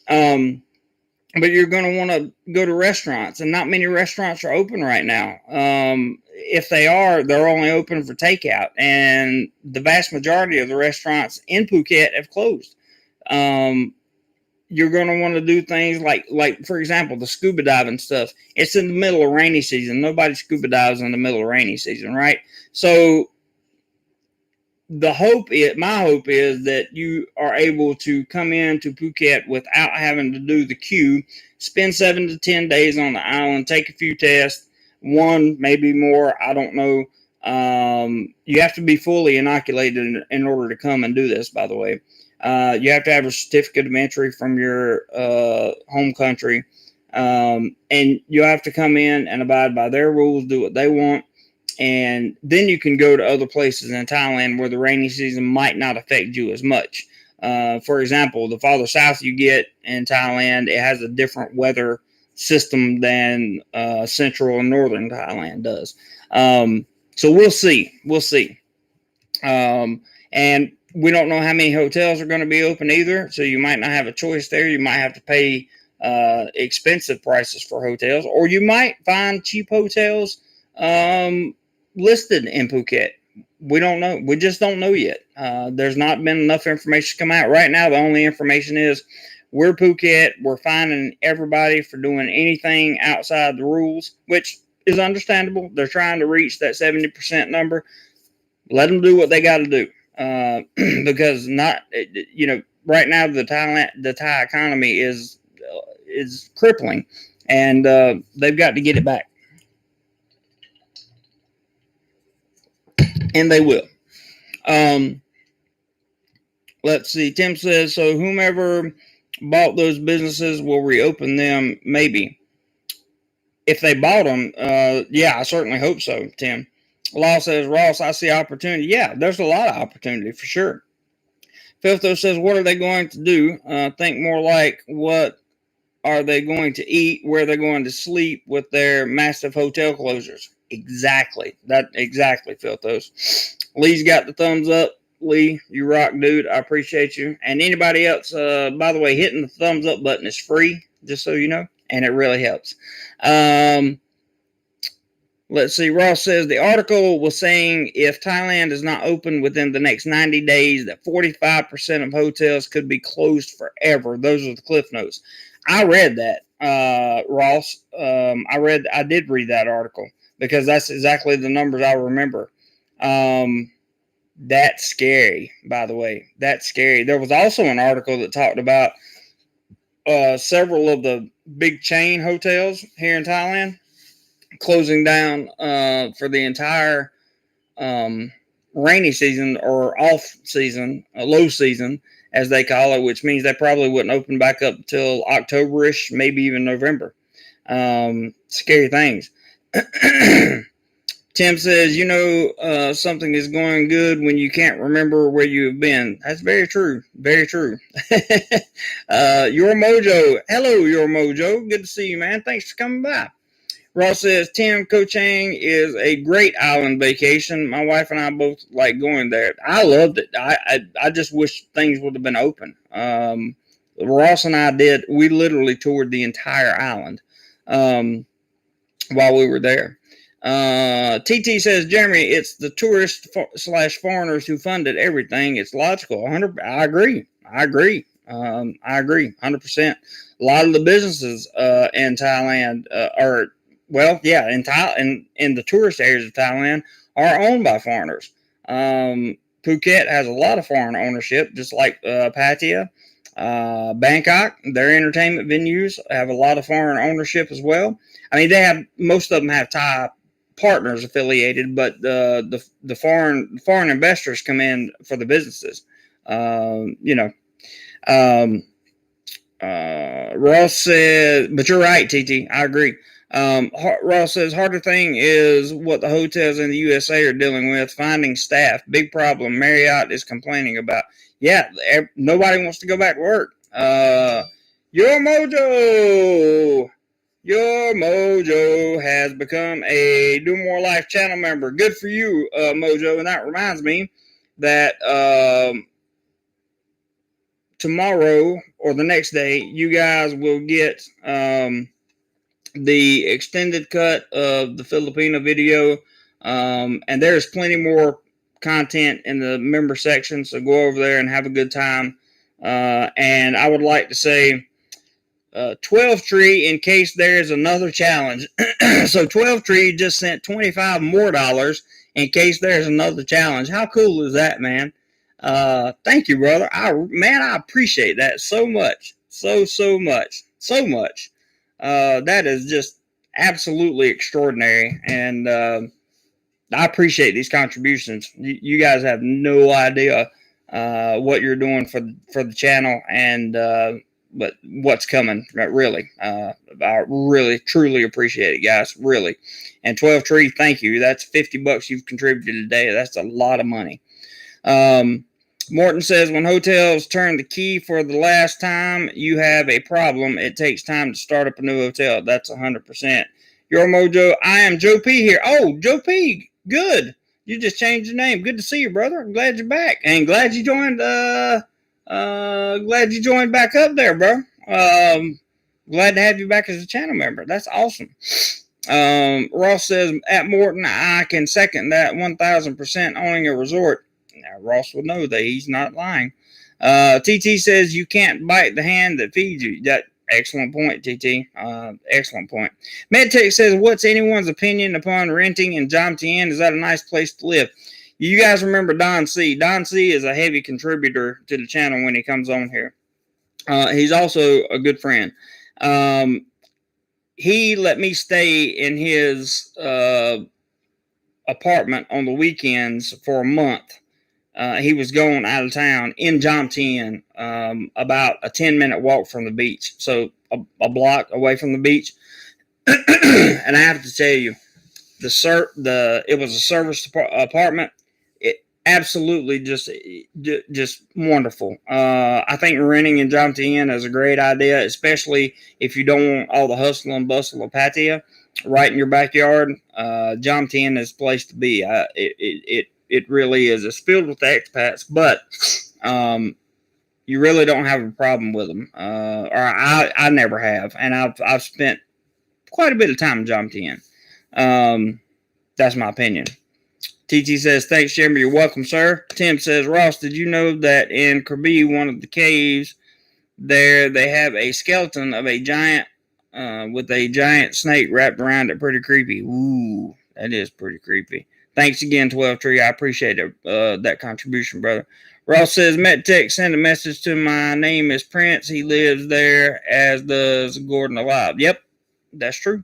Speaker 1: But you're going to want to go to restaurants, and not many restaurants are open right now. If they are, they're only open for takeout, and the vast majority of the restaurants in Phuket have closed. You're going to want to do things like, for example, the scuba diving stuff. It's in the middle of rainy season. Nobody scuba dives in the middle of rainy season, right? So my hope is that you are able to come into Phuket without having to do the queue, spend 7 to 10 days on the island, take a few tests, one, maybe more, I don't know. You have to be fully inoculated in order to come and do this, by the way. You have to have a certificate of entry from your home country, and you have to come in and abide by their rules, do what they want, and then you can go to other places in Thailand where the rainy season might not affect you as much. For example, the farther south you get in Thailand, it has a different weather system than central and northern Thailand does. So we'll see. And we don't know how many hotels are going to be open either, so you might not have a choice there. You might have to pay expensive prices for hotels, or you might find cheap hotels listed in Phuket. We don't know. We just don't know yet. There's not been enough information to come out. Right now, the only information is we're Phuket. We're fining everybody for doing anything outside the rules, which is understandable. They're trying to reach that 70% number. Let them do what they got to do. Because right now the Thai economy is crippling, and they've got to get it back, and they will. Let's see. Tim says, so whomever bought those businesses will reopen them, maybe. If they bought them, yeah, I certainly hope so, Tim. Law says, Ross, I see opportunity. Yeah, there's a lot of opportunity for sure. Filtho says, what are they going to do? Think more like, what are they going to eat? Where they're going to sleep with their massive hotel closures? Exactly, Filthos. Lee's got the thumbs up. Lee, you rock, dude. I appreciate you. And anybody else, by the way, hitting the thumbs up button is free, just so you know, and it really helps. Let's see. Ross says the article was saying if Thailand is not open within the next 90 days, that 45% of hotels could be closed forever. Those are the cliff notes. I read that, Ross. I did read that article because that's exactly the numbers I remember. That's scary, by the way. That's scary. There was also an article that talked about several of the big chain hotels here in Thailand closing down for the entire rainy season or off season, low season, as they call it, which means they probably wouldn't open back up until October-ish, maybe even November. Scary things. Tim says, something is going good when you can't remember where you've been. That's very true. Very true. Your Mojo. Hello, Your Mojo. Good to see you, man. Thanks for coming by. Ross says, Tim, Koh Chang is a great island vacation. My wife and I both like going there. I loved it. I just wish things would have been open. Ross and I did. We literally toured the entire island while we were there. TT says, Jeremy, it's the tourists / foreigners who funded everything. It's logical. 100. I agree. I agree. 100%. A lot of the businesses in Thailand are, well, yeah, in the tourist areas of Thailand are owned by foreigners. Phuket has a lot of foreign ownership, just like Pattaya. Bangkok, their entertainment venues have a lot of foreign ownership as well. I mean, most of them have Thai partners affiliated, but the foreign investors come in for the businesses. Ross says, but you're right, TT. I agree. Ross says, harder thing is what the hotels in the USA are dealing with, finding staff. Big problem Marriott is complaining about. Yeah, nobody wants to go back to work. Your Mojo has become a DoMoreLife channel member. Good for you, Mojo. And that reminds me that tomorrow or the next day, you guys will get the extended cut of the Filipino video. And there's plenty more content in the member section. So go over there and have a good time. And I would like to say 12 Tree in case there's another challenge. So 12 Tree just sent $25 more in case there's another challenge. How cool is that, man? Thank you, brother. I appreciate that so much. So much. That is just absolutely extraordinary. And I appreciate these contributions. You guys have no idea what you're doing for the channel and but what's coming, really. I really, truly appreciate it, guys. Really. And 12 Tree, thank you. That's $50 you've contributed today. That's a lot of money. Morton says, when hotels turn the key for the last time, you have a problem. It takes time to start up a new hotel. That's 100%. Your Mojo, I am Joe P here. Oh, Joe P, good. You just changed your name. Good to see you, brother. I'm glad you're back. And glad you joined, back up there, bro. Glad to have you back as a channel member. That's awesome. Ross says, at Morton, I can second that 1,000% owning a resort. Now, Ross will know that he's not lying. TT says, you can't bite the hand that feeds you. That excellent point, TT. Excellent point. MedTech says, what's anyone's opinion upon renting in Jomtien? Is that a nice place to live? You guys remember Don C. Don C is a heavy contributor to the channel when he comes on here. He's also a good friend. He let me stay in his apartment on the weekends for a month. He was going out of town in Jomtien, about a 10-minute walk from the beach. So a block away from the beach. And I have to tell you, it was a service apartment. It absolutely just wonderful. I think renting in Jomtien is a great idea, especially if you don't want all the hustle and bustle of Pattaya right in your backyard. Jomtien is the place to be. It really is. It's filled with expats, but you really don't have a problem with them. Or I never have, and I've spent quite a bit of time in Jomtien. That's my opinion. TT says, thanks, Jeremy. You're welcome, sir. Tim says, Ross, did you know that in Krabi, one of the caves there, they have a skeleton of a giant with a giant snake wrapped around it? Pretty creepy. Ooh, that is pretty creepy. Thanks again, 12 Tree. I appreciate it, that contribution, brother. Ross says, MetTech sent a message to my name is Prince. He lives there, as does Gordon Alive. Yep, that's true.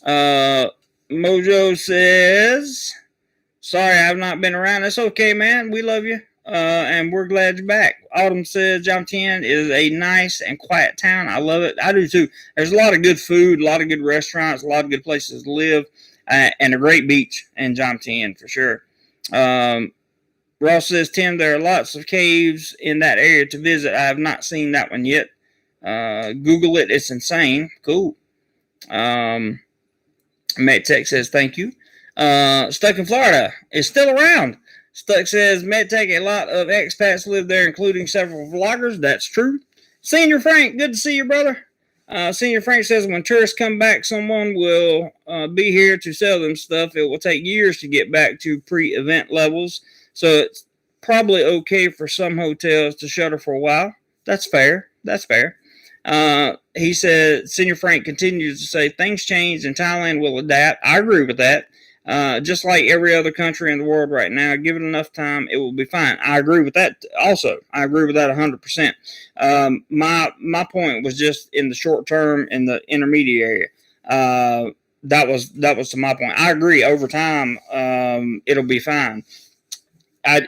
Speaker 1: Mojo says, sorry, I've not been around. That's okay, man. We love you, and we're glad you're back. Autumn says, Jiangtian is a nice and quiet town. I love it. I do, too. There's a lot of good food, a lot of good restaurants, a lot of good places to live, and a great beach in Jiangtian, for sure. Ross says, Tim, there are lots of caves in that area to visit. I have not seen that one yet. Google it. It's insane. Cool. Matt Tech says, thank you. Stuck in Florida is still around. Stuck says, MedTech, a lot of expats live there, including several vloggers. That's true. Senior Frank, good to see you, brother. Senior Frank says, when tourists come back, someone will be here to sell them stuff. It will take years to get back to pre-event levels. So it's probably okay for some hotels to shutter for a while. That's fair. That's fair. He said, Senior Frank continues to say, things change and Thailand will adapt. I agree with that. Just like every other country in the world right now, give it enough time, it will be fine. I agree with that also. I agree with that 100%. My point was just in the short term, in the intermediate area. That was to my point. I agree. Over time, it'll be fine. I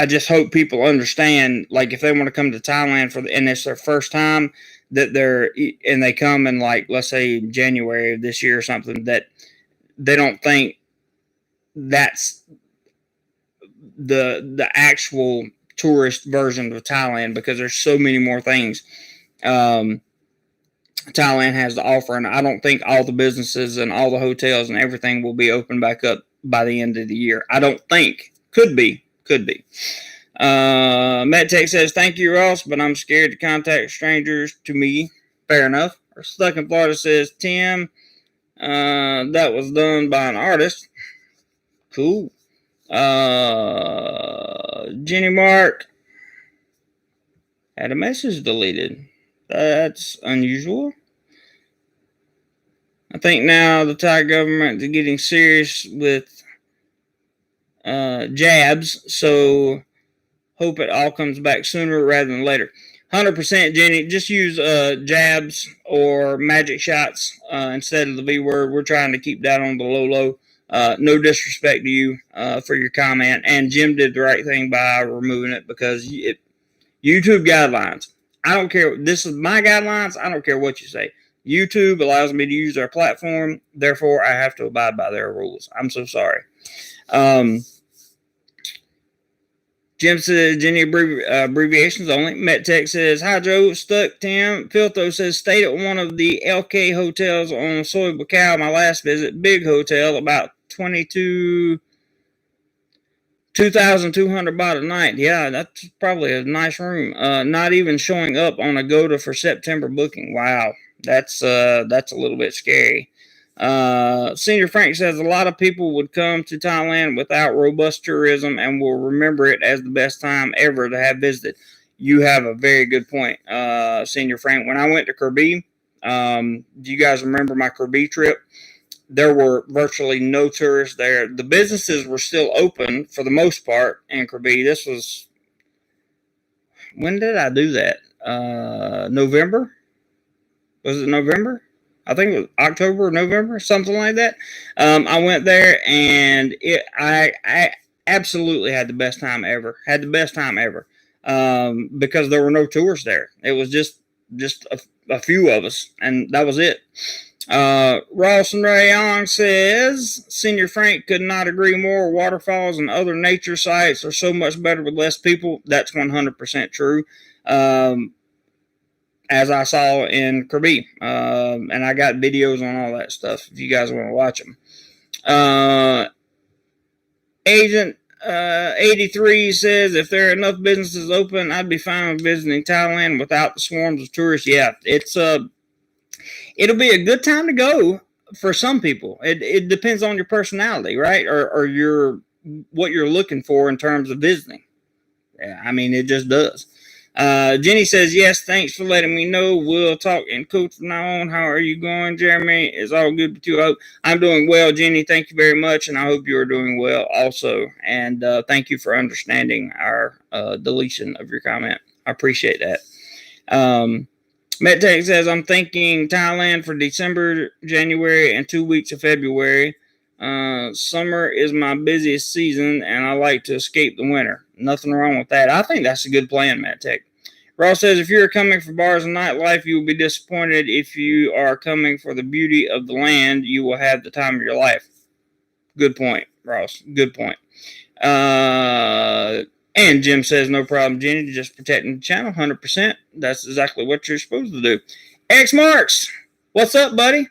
Speaker 1: just hope people understand, like, if they want to come to Thailand and it's their first time, that they come in, like, let's say January of this year or something, that they don't think that's the actual tourist version of Thailand, because there's so many more things Thailand has to offer, and I don't think all the businesses and all the hotels and everything will be open back up by the end of the year. I don't think. Could be. MedTech says, thank you, Ross, but I'm scared to contact strangers to me. Fair enough. Stuck in Florida says, Tim, that was done by an artist. Cool. Jenny Mark had a message deleted. That's unusual. I think now the Thai government is getting serious with jabs, so hope it all comes back sooner rather than later. 100%, Jenny. Just use jabs or magic shots instead of the V word. We're trying to keep that on the low. No disrespect to you for your comment. And Jim did the right thing by removing it, because YouTube guidelines. I don't care. This is my guidelines. I don't care what you say. YouTube allows me to use their platform. Therefore, I have to abide by their rules. I'm so sorry. Jim says, Jenny, abbreviations only. MetTech says, hi, Joe. Stuck, Tim. Filtho says, stayed at one of the LK hotels on Soy Bacau, my last visit. Big hotel, about 2,200 baht a night. Yeah, that's probably a nice room. Not even showing up on Agoda for September booking. Wow, that's a little bit scary. Senior Frank says, a lot of people would come to Thailand without robust tourism and will remember it as the best time ever to have visited. You have a very good point, Senior Frank. When I went to Krabi, do you guys remember my Krabi trip? There were virtually no tourists there. The businesses were still open for the most part in Krabi. This was, when did I do that? November? Was it November? I think it was October or November, something like that. I went there, and I absolutely had the best time ever. Because there were no tourists there. It was just a few of us, and that was it. Rawson Rayong says, Senior Frank could not agree more. Waterfalls and other nature sites are so much better with less people. That's 100% true. As I saw in Krabi. And I got videos on all that stuff if you guys want to watch them. Agent 83 says, if there are enough businesses open, I'd be fine with visiting Thailand without the swarms of tourists. Yeah, it'll be a good time to go for some people, it depends on your personality, right? Or your what you're looking for in terms of visiting. Yeah, I mean, it just does. Jenny says, yes, thanks for letting me know. We'll talk in coach from now on. How are you going, Jeremy? It's all good with you. I'm doing well, Jenny. Thank you very much, and I hope you are doing well also. And thank you for understanding our deletion of your comment. I appreciate that. MedTech says, I'm thinking Thailand for December, January, and 2 weeks of February. Summer is my busiest season, and I like to escape the winter. Nothing wrong with that. I think that's a good plan, MedTech. Ross says, if you're coming for bars and nightlife, you will be disappointed. If you are coming for the beauty of the land, you will have the time of your life. Good point, Ross. Good point. And Jim says, no problem, Jenny, just protecting the channel, 100%. That's exactly what you're supposed to do. X Marks, what's up, buddy?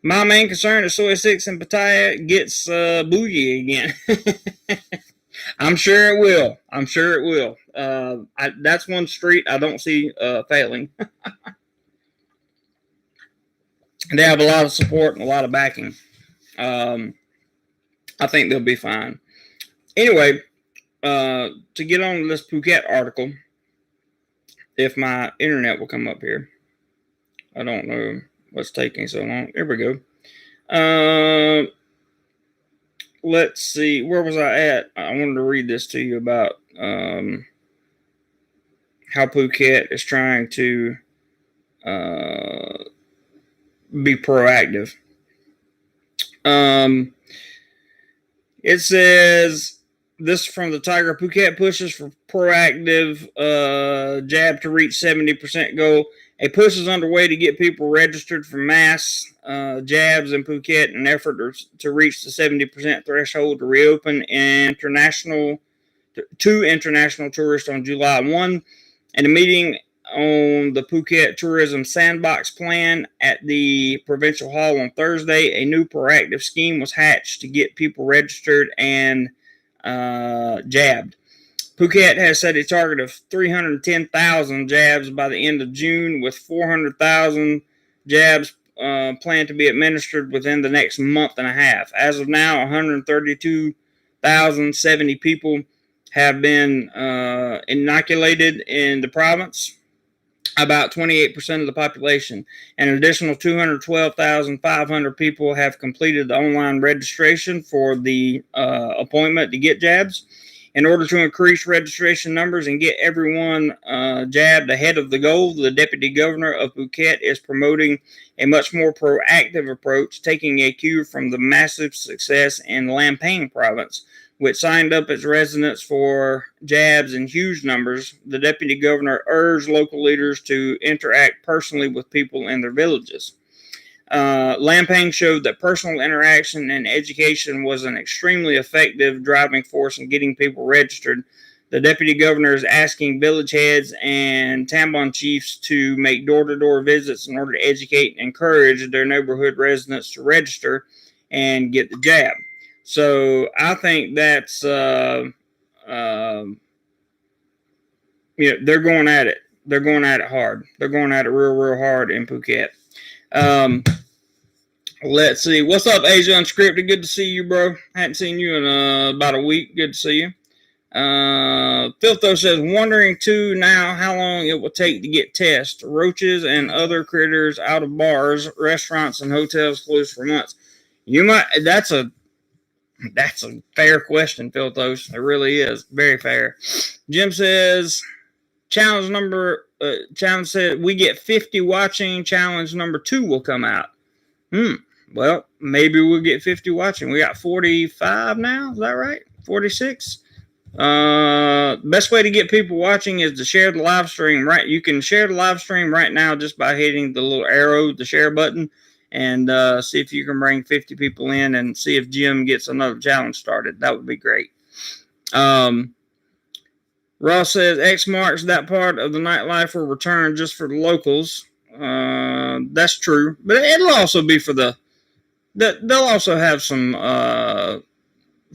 Speaker 1: My main concern is Soy 6 and Pattaya gets bougie again. I'm sure it will. I'm sure it will. That's one street I don't see failing. They have a lot of support and a lot of backing. I think they'll be fine. Anyway, to get on this Phuket article, if my internet will come up here. I don't know what's taking so long. Here we go. Let's see. Where was I at? I wanted to read this to you about how Phuket is trying to be proactive. It says, this from the Tiger, Phuket pushes for proactive jab to reach 70% goal. A push is underway to get people registered for mass jabs in Phuket in an effort to reach the 70% threshold to reopen international tourists on July 1. In a meeting on the Phuket Tourism Sandbox plan at the Provincial Hall on Thursday, a new proactive scheme was hatched to get people registered and jabbed. Phuket has set a target of 310,000 jabs by the end of June, with 400,000 jabs planned to be administered within the next month and a half. As of now, 132,070 people have been inoculated in the province, about 28% of the population. An additional 212,500 people have completed the online registration for the appointment to get jabs. In order to increase registration numbers and get everyone jabbed ahead of the goal, the Deputy Governor of Phuket is promoting a much more proactive approach, taking a cue from the massive success in Lampang province, which signed up its residents for jabs in huge numbers. The Deputy Governor urged local leaders to interact personally with people in their villages. Lampang showed that personal interaction and education was an extremely effective driving force in getting people registered. The Deputy Governor is asking village heads and Tambon chiefs to make door-to-door visits in order to educate and encourage their neighborhood residents to register and get the jab. So I think that's, they're going at it. They're going at it hard. They're going at it real, real hard in Phuket. Let's see. What's up, Asia Unscripted? Good to see you, bro. Hadn't seen you in about a week. Good to see you. Filtho says, wondering too now how long it will take to get tests. Roaches and other critters out of bars, restaurants, and hotels closed for months. You might. That's a fair question, Filthos. It really is very fair. Jim says, challenge said we get 50 watching. Challenge number 2 will come out. Well, maybe we'll get 50 watching. We got 45 now. Is that right? 46. Best way to get people watching is to share the live stream. Right, you can share the live stream right now just by hitting the little arrow, the share button, and see if you can bring 50 people in and see if Jim gets another challenge started. That would be great. Ross says X marks that part of the nightlife will return just for the locals. That's true, but it'll also be for they'll also have some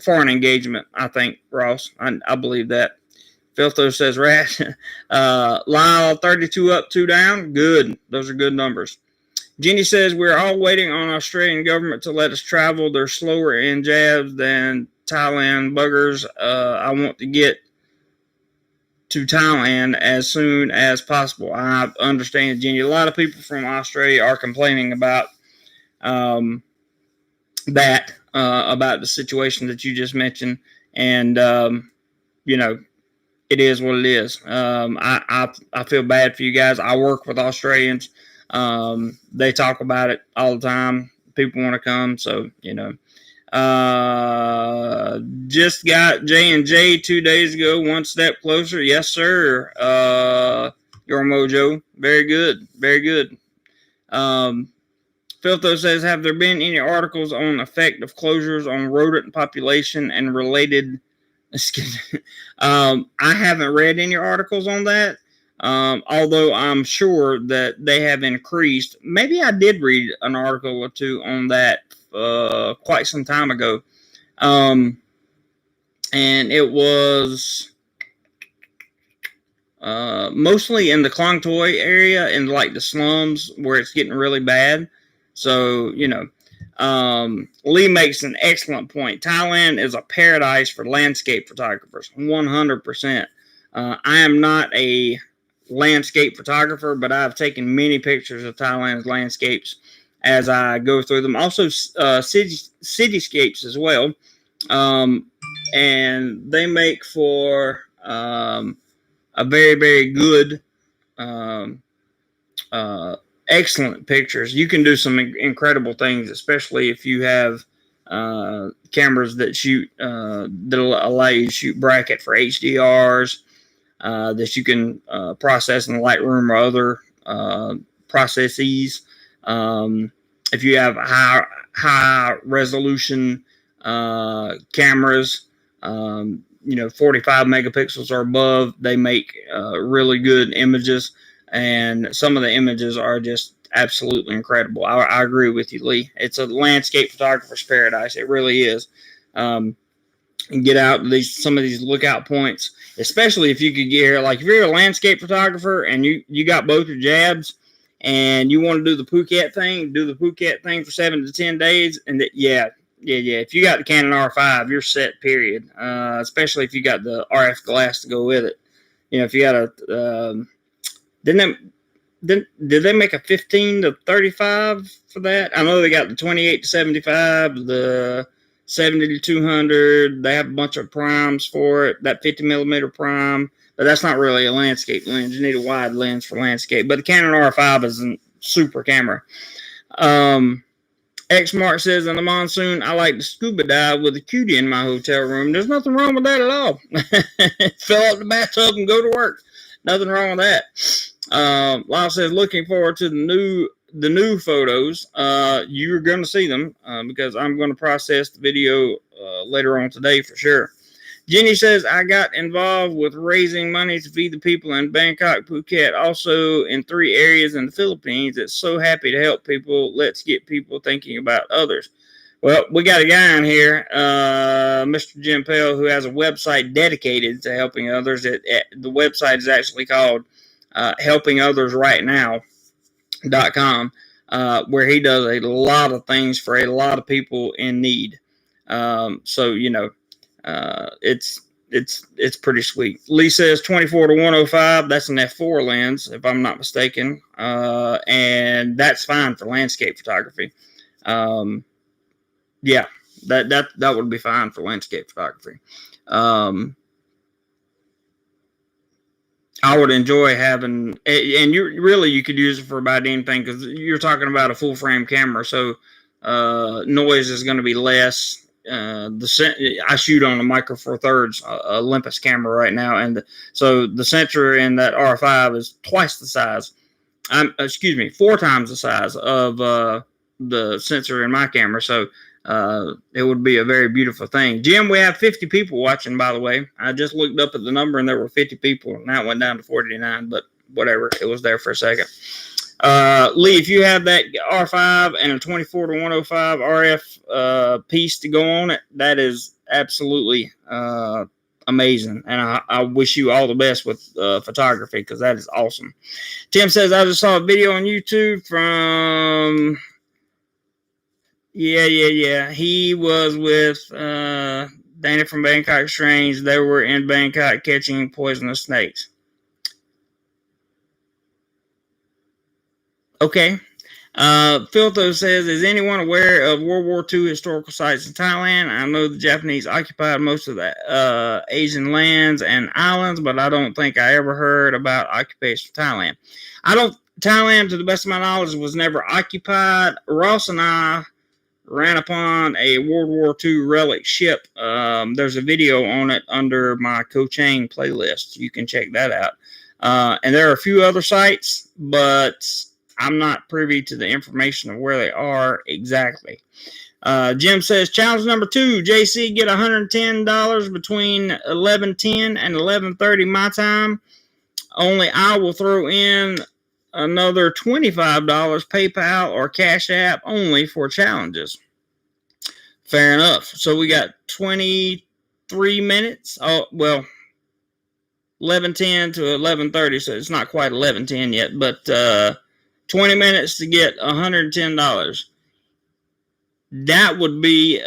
Speaker 1: foreign engagement, I think, Ross. I believe that. Filtho says rat. Lyle 32 up, 2 down. Good. Those are good numbers. Jenny says, we're all waiting on Australian government to let us travel. They're slower in jabs than Thailand buggers. I want to get to Thailand as soon as possible. I understand, Jenny. A lot of people from Australia are complaining about about the situation that you just mentioned. And, it is what it is. I feel bad for you guys. I work with Australians. They talk about it all the time. People want to come, so just got J&J 2 days ago. One step closer, yes sir. Your mojo, very good, very good. Filtho says, have there been any articles on effect of closures on rodent population and related? I haven't read any articles on that, although I'm sure that they have increased. Maybe I did read an article or two on that quite some time ago, and it was mostly in the Klong Toy area, in like the slums where it's getting really bad. So Lee makes an excellent point. Thailand is a paradise for landscape photographers, 100%. I am not a landscape photographer, but I've taken many pictures of Thailand's landscapes as I go through them. Also, cityscapes as well. And they make for a very, very good excellent pictures. You can do some incredible things, especially if you have cameras that shoot that'll allow you to shoot bracket for HDRs that you can process in Lightroom or other processes. If you have high resolution cameras, 45 megapixels or above, they make really good images. And some of the images are just absolutely incredible. I agree with you, Lee. It's a landscape photographer's paradise. It really is. And get out some of these lookout points, especially if you could get here. Like if you're a landscape photographer and you got both your jabs and you want to do the Phuket thing for 7 to 10 days. And yeah. If you got the Canon R5, you're set, period. Especially if you got the RF glass to go with it. If you got a... Did they make a 15 to 35 for that? I know they got the 28 to 75, the 70 to 200. They have a bunch of primes for it, that 50 millimeter prime, but that's not really a landscape lens. You need a wide lens for landscape. But the Canon R5 is a super camera. X Mark says, in the monsoon, I like to scuba dive with a cutie in my hotel room. There's nothing wrong with that at all. Fill up the bathtub and go to work. Nothing wrong with that. Lyle says, looking forward to the new photos. You're going to see them because I'm going to process the video later on today for sure. Jenny says, I got involved with raising money to feed the people in Bangkok, Phuket, also in 3 areas in the Philippines. It's so happy to help people. Let's get people thinking about others. Well, we got a guy in here, Mr. Jim Pell, who has a website dedicated to helping others. The website is actually called helpingothersrightnow.com, where he does a lot of things for a lot of people in need. It's pretty sweet. Lee says 24 to 105. That's an f4 lens, if I'm not mistaken, and that's fine for landscape photography. Yeah, that would be fine for landscape photography. I would enjoy having, and you could use it for about anything because you're talking about a full frame camera, so noise is going to be less. I shoot on a Micro Four Thirds Olympus camera right now, and so the sensor in that R5 is twice the size. 4 times the size of the sensor in my camera. So it would be a very beautiful thing. Jim, we have 50 people watching, by the way. I just looked up at the number and there were 50 people. Now it went down to 49, but whatever. It was there for a second. Lee, if you have that R5 and a 24 to 105 RF piece to go on it, that is absolutely amazing. And I wish you all the best with photography, because that is awesome. Tim says, I just saw a video on YouTube from... Yeah. He was with Dana from Bangkok Strange. They were in Bangkok catching poisonous snakes. Okay. Philto says, is anyone aware of World War II historical sites in Thailand? I know the Japanese occupied most of the Asian lands and islands, but I don't think I ever heard about occupation of Thailand. Thailand, to the best of my knowledge, was never occupied. Ross and I ran upon a World War II relic ship. There's a video on it under my Chang playlist. You can check that out. And there are a few other sites, but I'm not privy to the information of where they are exactly. Jim says, challenge number 2, JC, get $110 between 11:10 and 11:30 my time. Only I will throw in another $25 PayPal or Cash App only for challenges. Fair enough. So we got 23 minutes. Oh, well, 11:10 to 11:30, so it's not quite 11:10 yet, but 20 minutes to get $110. That would be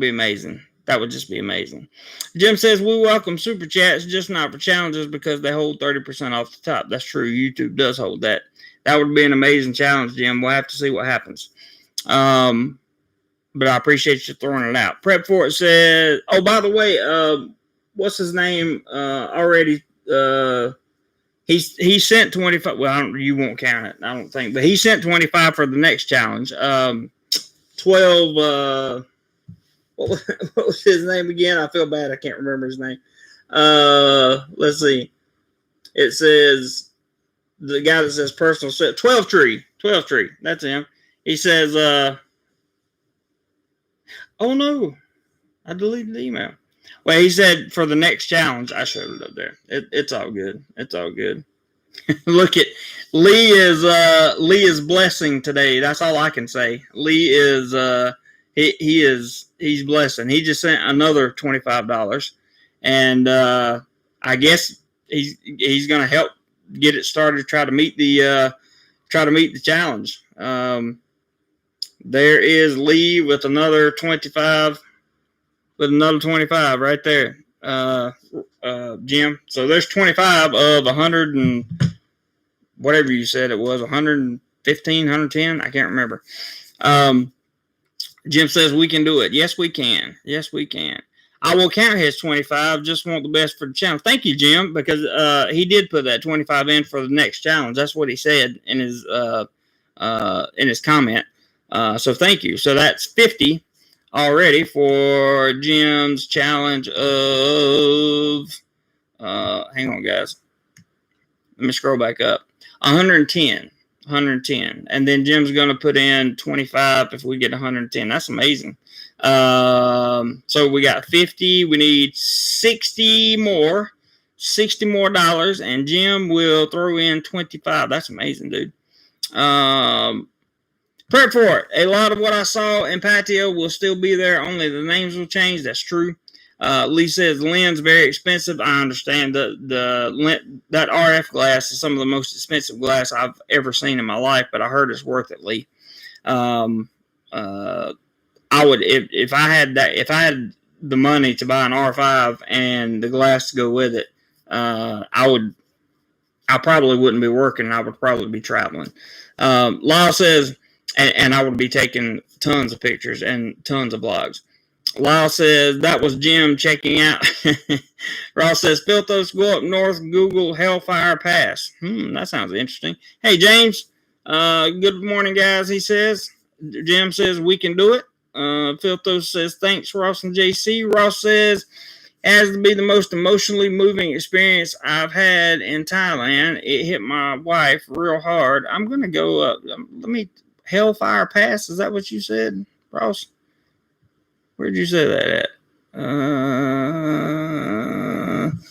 Speaker 1: amazing. That would just be amazing. Jim says, we welcome super chats, just not for challenges because they hold 30% off the top. That's true. YouTube does hold that. That would be an amazing challenge, Jim. We'll have to see what happens. But I appreciate you throwing it out. Prep for it says, oh, by the way, what's his name? Already, he sent 25. Well, you won't count it, I don't think, but he sent 25 for the next challenge. 12, what was his name again? I feel bad. I can't remember his name. Let's see. It says, the guy that says personal set, 12 Tree. That's him. He says, oh no, I deleted the email. Well, he said for the next challenge, I showed it up there. It's all good. It's all good. Look at Lee is blessing today. That's all I can say. Lee is he's blessing. He just sent another $25, and I guess he's going to help get it started. Try to meet the challenge. There is Lee with another 25. With another 25 right there, Jim. So there's 25 of 100 and whatever you said it was, 115, 110. I can't remember. Jim says we can do it. Yes, we can. Yes, we can. I will count his 25. Just want the best for the challenge. Thank you, Jim, because he did put that 25 in for the next challenge. That's what he said in his comment. So thank you. So that's 50. Already for Jim's challenge of, hang on, guys. Let me scroll back up. 110. And then Jim's going to put in 25 if we get 110. That's amazing. So we got 50. We need 60 more dollars, and Jim will throw in 25. That's amazing, dude. Prep for it. A lot of what I saw in Pattaya will still be there. Only the names will change. That's true. Lee says lens very expensive. I understand that RF glass is some of the most expensive glass I've ever seen in my life, but I heard it's worth it, Lee. I would if I had the money to buy an R5 and the glass to go with it. I probably wouldn't be working. I would probably be traveling. Lyle says. And I would be taking tons of pictures and tons of vlogs. Lyle says, that was Jim checking out. Ross says, Philthos, go up north, Google Hellfire Pass. That sounds interesting. Hey, James. Good morning, guys, he says. Jim says, we can do it. Philthos says, thanks, Ross and JC. Ross says, has to be the most emotionally moving experience I've had in Thailand. It hit my wife real hard. I'm going to go up. Hellfire Pass, is that what you said, Ross? Where'd you say that at?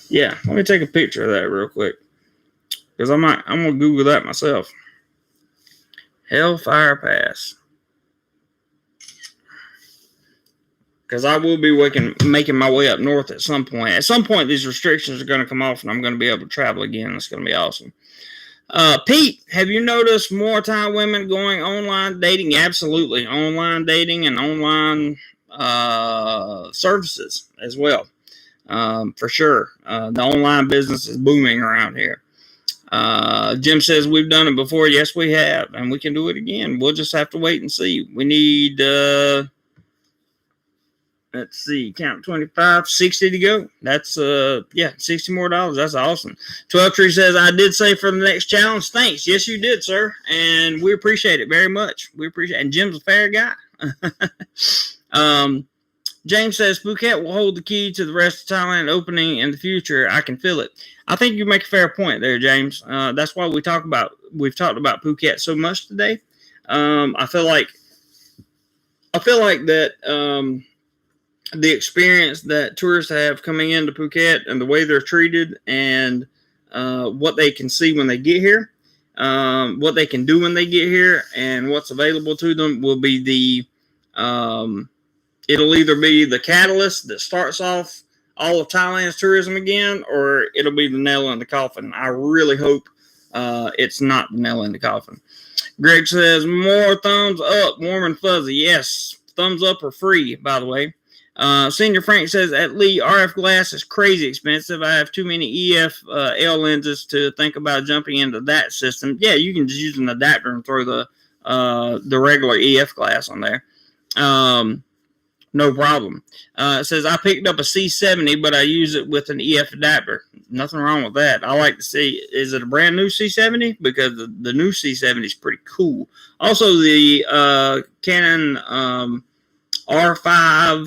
Speaker 1: Yeah, let me take a picture of that real quick, because I'm gonna Google that myself. Hellfire Pass. because I will be making my way up north at some point. At some point, these restrictions are going to come off, and I'm going to be able to travel again. It's going to be awesome. Pete, have you noticed more Thai women going online dating? Absolutely. Online dating and online services as well. For sure. The online business is booming around here. Jim says we've done it before. Yes, we have. And we can do it again. We'll just have to wait and see. We need, let's see, count 25, 60 to go. That's, $60 more. That's awesome. 12 Tree says, I did say for the next challenge, thanks. Yes, you did, sir. And we appreciate it very much. We appreciate it. And Jim's a fair guy. James says, Phuket will hold the key to the rest of Thailand opening in the future. I can feel it. I think you make a fair point there, James. That's why we've talked about Phuket so much today. I feel like that, the experience that tourists have coming into Phuket and the way they're treated and what they can see when they get here, what they can do when they get here, and what's available to them will be it'll either be the catalyst that starts off all of Thailand's tourism again, or it'll be the nail in the coffin. I really hope it's not the nail in the coffin. Greg says, more thumbs up, warm and fuzzy. Yes, thumbs up are free, by the way. Senior Frank says, at Lee, RF glass is crazy expensive. I have too many EF-L lenses to think about jumping into that system. Yeah, you can just use an adapter and throw the regular EF glass on there. No problem. It says, I picked up a C70, but I use it with an EF adapter. Nothing wrong with that. I like to see, is it a brand new C70? Because the new C70 is pretty cool. Also, the Canon R5, I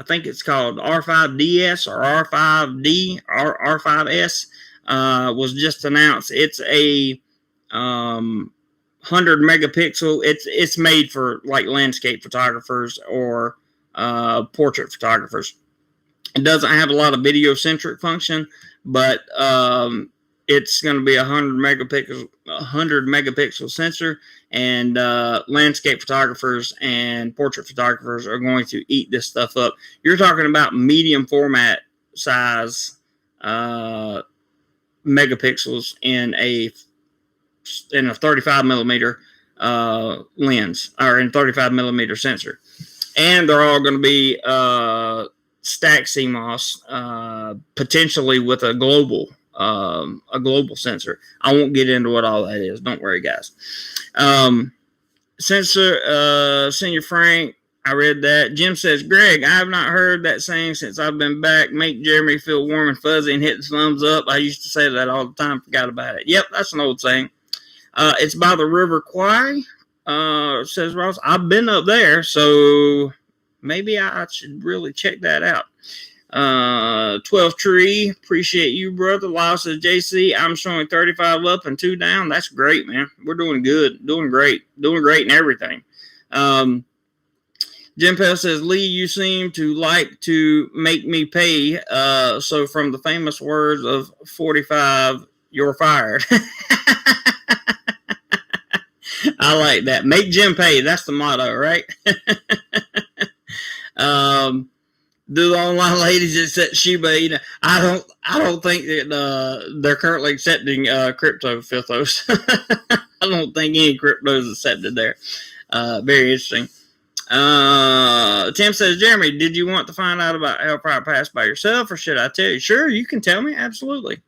Speaker 1: think it's called R5DS or R5D or R5S, was just announced. It's a 100 megapixel. It's made for like landscape photographers or portrait photographers. It doesn't have a lot of video centric function, but it's going to be a 100 megapixel sensor, and landscape photographers and portrait photographers are going to eat this stuff up. You're talking about medium format size megapixels in a 35 millimeter lens, or in 35 millimeter sensor. And they're all going to be stacked CMOS, potentially with a global sensor. I won't get into what all that is. Don't worry, guys. Senior Frank, I read that. Jim says, Greg, I have not heard that saying since I've been back. Make Jeremy feel warm and fuzzy and hit the thumbs up. I used to say that all the time. Forgot about it. Yep, that's an old saying. It's by the River Kwai, says Ross. I've been up there, so maybe I should really check that out. 12 Tree, appreciate you, brother. Lyle says, JC, I'm showing 35 up and 2 down. That's great, man. We're doing good, doing great in everything. Jim Pell says, Lee, you seem to like to make me pay. So from the famous words of 45, you're fired. I like that. Make Jim pay. That's the motto, right? Do the online ladies accept Shiba? I don't think that they're currently accepting crypto, Fithos. I don't think any crypto is accepted there. Very interesting. Tim says, Jeremy, did you want to find out about Hellfire Pass by yourself, or should I tell you? Sure, you can tell me. Absolutely.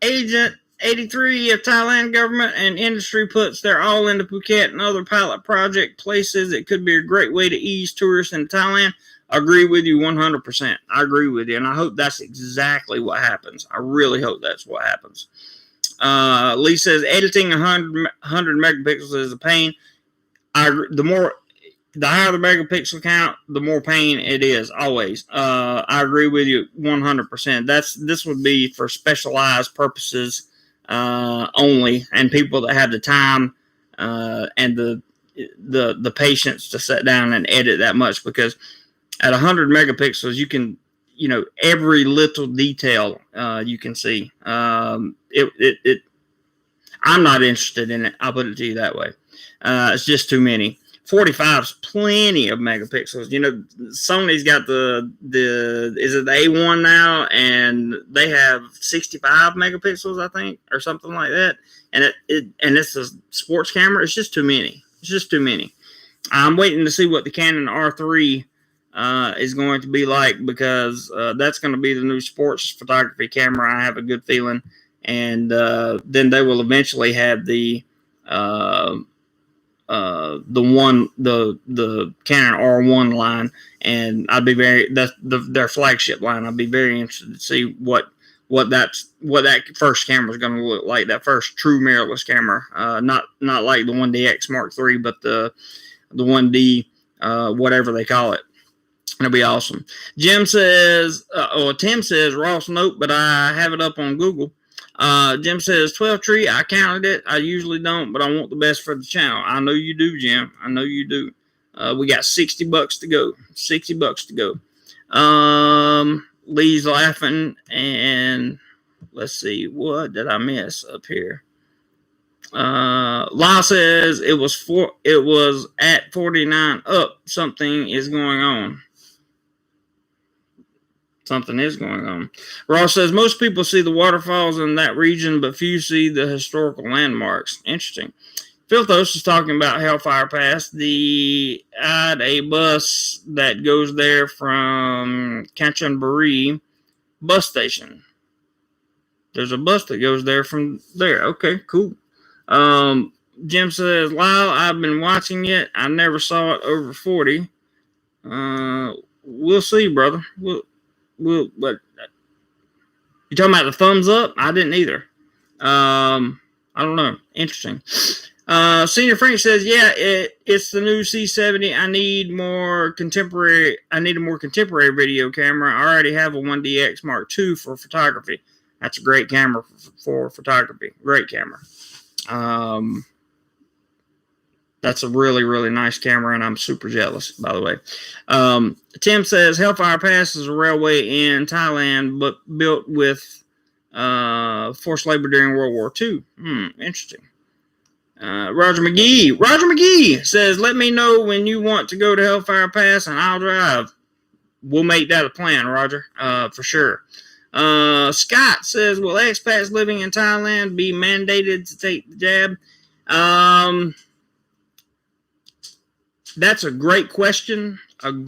Speaker 1: Agent 83 of Thailand government and industry puts their all into Phuket and other pilot project places. It could be a great way to ease tourists in Thailand. I agree with you 100%. I agree with you, and I hope that's exactly what happens. I really hope that's what happens. Lee says, editing 100 megapixels is a pain. The higher the megapixel count, the more pain it is, always. I agree with you 100%. This would be for specialized purposes only, and people that have the time and the patience to sit down and edit that much, because at 100 megapixels, you can, every little detail you can see. I'm not interested in it. I'll put it to you that way. It's just too many. 45's plenty of megapixels. You know, Sony's got the is it the A1 now, and they have 65 megapixels, I think, or something like that. And it's a sports camera. It's just too many. It's just too many. I'm waiting to see what the Canon R3 is going to be like, because that's going to be the new sports photography camera. I have a good feeling. And then they will eventually have the Canon R1 line, and I'd be that's their flagship line. I'd be very interested to see what that first camera is going to look like. That first true mirrorless camera, not like the 1DX Mark III, but the 1D whatever they call it. It'll be awesome. Tim says Ross note, but I have it up on Google. Jim says 12 tree. I counted it. I usually don't, but I want the best for the channel. I know you do, Jim. I know you do. We got $60 to go. $60 to go. Lee's laughing, and let's see, what did I miss up here? Law says it was at 49 up. Something is going on. Something is going on. Ross says most people see the waterfalls in that region, but few see the historical landmarks. Interesting. Philthos is talking about Hellfire Pass. A bus that goes there from Kanchanaburi bus station. There's a bus that goes there from there. Okay, cool. Jim says, Lyle, I've been watching it. I never saw it over 40. We'll see, brother. But you talking about the thumbs up? I didn't either. I don't know. Interesting. Senior Frank says, yeah, it's the new C70. I need a more contemporary video camera. I already have a 1DX Mark II for photography. That's a great camera for photography. Great camera. That's a really, really nice camera, and I'm super jealous, by the way. Tim says, Hellfire Pass is a railway in Thailand, but built with forced labor during World War II. Interesting. Roger McGee says, let me know when you want to go to Hellfire Pass, and I'll drive. We'll make that a plan, Roger, for sure. Scott says, will expats living in Thailand be mandated to take the jab? That's a great question. Lee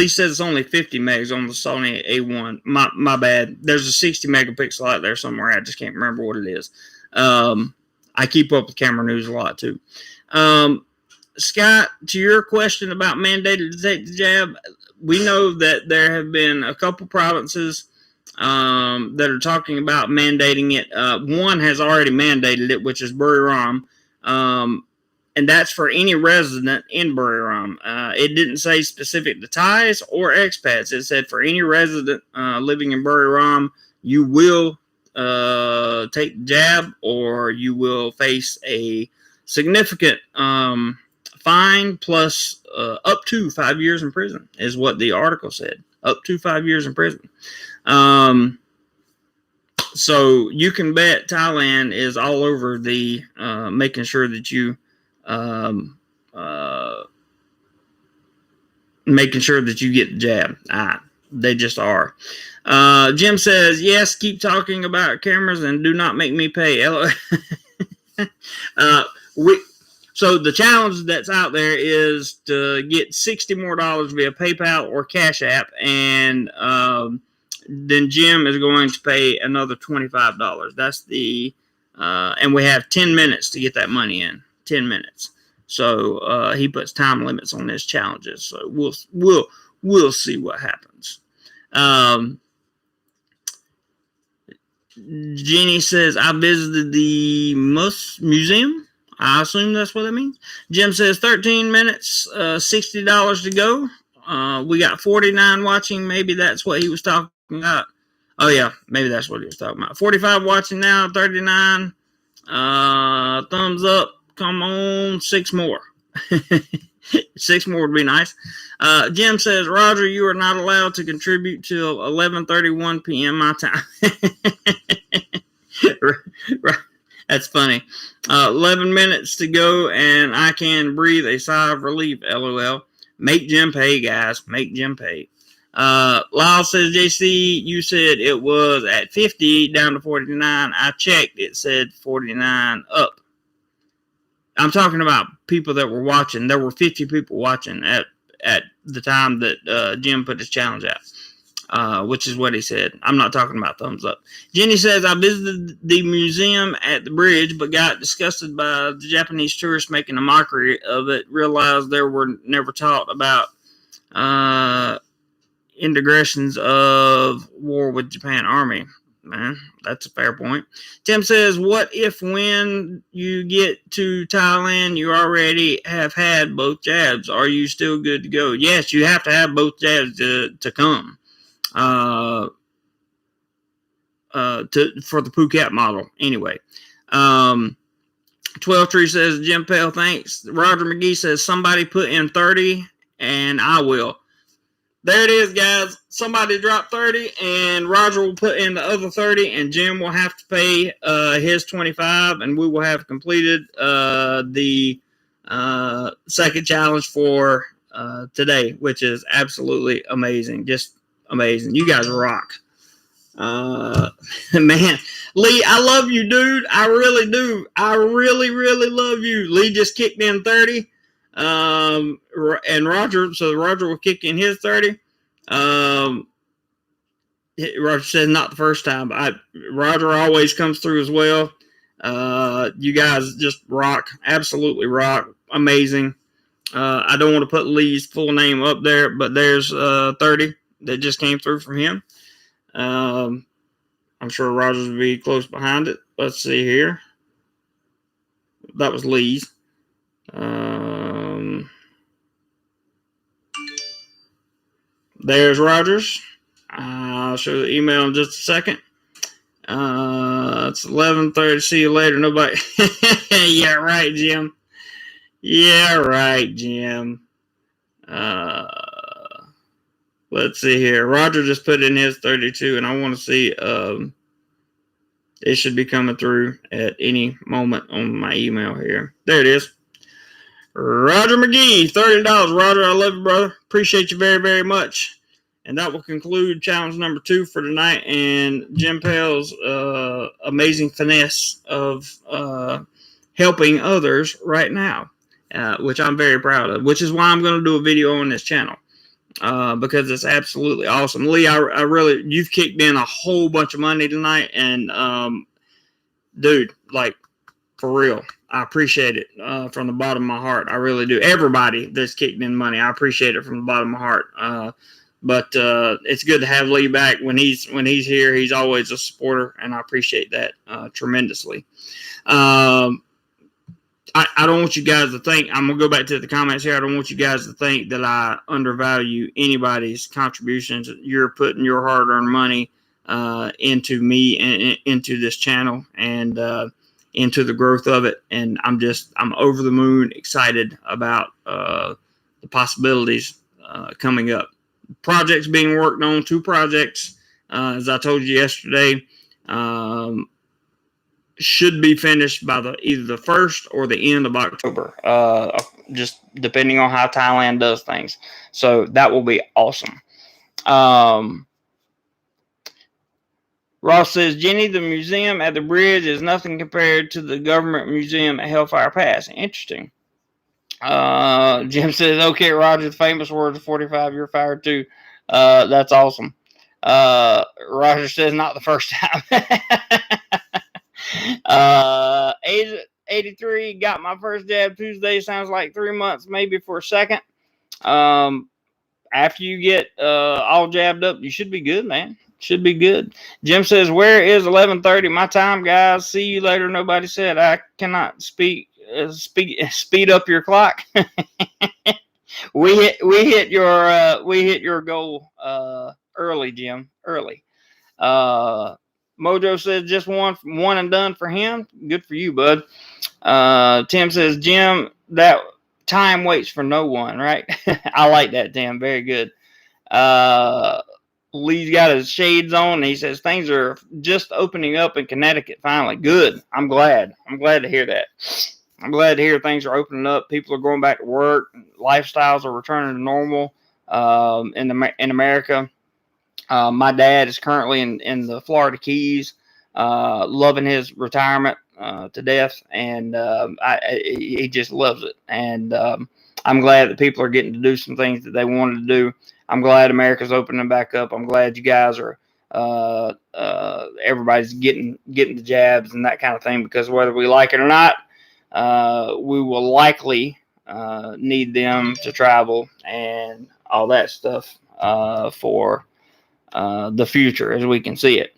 Speaker 1: says it's only 50 megs on the Sony A1. My bad. There's a 60 megapixel out there somewhere. I just can't remember what it is. I keep up with camera news a lot too. Scott, to your question about mandated to take the jab, we know that there have been a couple provinces that are talking about mandating it. One has already mandated it, which is Buriram. And that's for any resident in Buriram. It didn't say specific to Thais or expats. It said for any resident living in Buriram, you will take the jab, or you will face a significant fine plus up to 5 years in prison, is what the article said. Up to 5 years in prison. So you can bet Thailand is all over the making sure that you making sure that you get the jab. They just are. Jim says, yes, keep talking about cameras and do not make me pay. So the challenge that's out there is to get $60 more via PayPal or Cash App, and then Jim is going to pay another $25. That's and we have 10 minutes to get that money in. 10 minutes. So he puts time limits on his challenges. So we'll see what happens. Jeannie says, I visited the museum. I assume that's what that means. Jim says 13 minutes, $60 to go. We got 49 watching. Maybe that's what he was talking about. Oh yeah, maybe that's what he was talking about. 45 watching now, 39. Thumbs up. Come on, 6 more. 6 more would be nice. Jim says, Roger, you are not allowed to contribute till 11:31 p.m. my time. That's funny. 11 minutes to go, and I can breathe a sigh of relief. LOL. Make Jim pay, guys. Make Jim pay. Lyle says, JC, you said it was at 50 down to 49. I checked. It said 49 up. I'm talking about people that were watching. There were 50 people watching at the time that Jim put his challenge out, which is what he said. I'm not talking about thumbs up. Jenny says, I visited the museum at the bridge, but got disgusted by the Japanese tourists making a mockery of it. Realized they were never taught about integrations of war with Japan Army. Man, that's a fair point. Tim says, what if when you get to Thailand, you already have had both jabs? Are you still good to go? Yes, you have to have both jabs to come for the Phuket model. Anyway, 12 Tree says, Jim Pale, thanks. Roger McGee says, somebody put in 30 and I will. There it is, guys. Somebody dropped 30, and Roger will put in the other 30, and Jim will have to pay his 25, and we will have completed the second challenge for today, which is absolutely amazing. Just amazing. You guys rock. Man, Lee, I love you, dude. I really do. I really, really love you. Lee just kicked in 30. And Roger will kick in his 30. Roger said not the first time. Roger always comes through as well. You guys just rock. Absolutely rock. Amazing. I don't want to put Lee's full name up there, but there's 30 that just came through from him. I'm sure Roger's will be close behind it. Let's see here. That was Lee's. There's Rogers. I'll show the email in just a second. It's 11:30. See you later. Nobody. Yeah, right, Jim. Yeah, right, Jim. Let's see here. Roger just put in his 32, and I want to see. It should be coming through at any moment on my email here. There it is. Roger McGee, $30. Roger, I love you, brother. Appreciate you very, very much. And that will conclude challenge number 2 for tonight. And Jim Pale's amazing finesse of helping others right now, which I'm very proud of, which is why I'm going to do a video on this channel. Because it's absolutely awesome. Lee, I really, you've kicked in a whole bunch of money tonight. And, dude, like, for real, I appreciate it from the bottom of my heart. I really do. Everybody that's kicked in money, I appreciate it from the bottom of my heart. But it's good to have Lee back. When he's here, he's always a supporter, and I appreciate that tremendously. I don't want you guys to think, I'm going to go back to the comments here. I don't want you guys to think that I undervalue anybody's contributions. You're putting your hard-earned money into me and into this channel and into the growth of it. And I'm over the moon excited about the possibilities coming up. Projects being worked on, 2 projects, as I told you yesterday, should be finished by either the 1st or the end of October, just depending on how Thailand does things. So that will be awesome. Ross says, Jenny, the museum at the bridge is nothing compared to the government museum at Hellfire Pass. Interesting. Jim says, okay, Roger, the famous words of 45, you're fired too. That's awesome. Roger says, not the first time. 83, got my first jab Tuesday. Sounds like 3 months, maybe for a second. After you get all jabbed up, you should be good, man. Should be good. Jim says, where is 11:30 my time, guys? See you later. Nobody said I cannot speed up your clock. we hit your goal early, Jim. Early. Mojo says just one and done for him. Good for you, bud. Tim says, Jim, that time waits for no one, right? I like that, Tim. Very good. Lee's got his shades on, and he says things are just opening up in Connecticut finally. Good. I'm glad. I'm glad to hear that. I'm glad to hear things are opening up. People are going back to work. Lifestyles are returning to normal in America. My dad is currently in the Florida Keys, loving his retirement to death, and he just loves it. And I'm glad that people are getting to do some things that they wanted to do. I'm glad America's opening back up. I'm glad you guys are everybody's getting the jabs and that kind of thing, because whether we like it or not, we will likely need them to travel and all that stuff for the future as we can see it.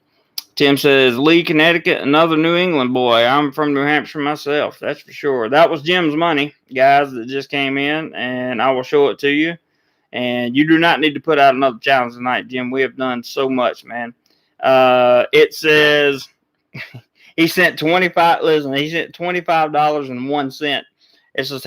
Speaker 1: Tim says, Lee, Connecticut, another New England boy. I'm from New Hampshire myself, that's for sure. That was Jim's money, guys, that just came in, and I will show it to you. And you do not need to put out another challenge tonight, Jim. We have done so much, man. It says he sent 25. Listen, he sent $25.01. It says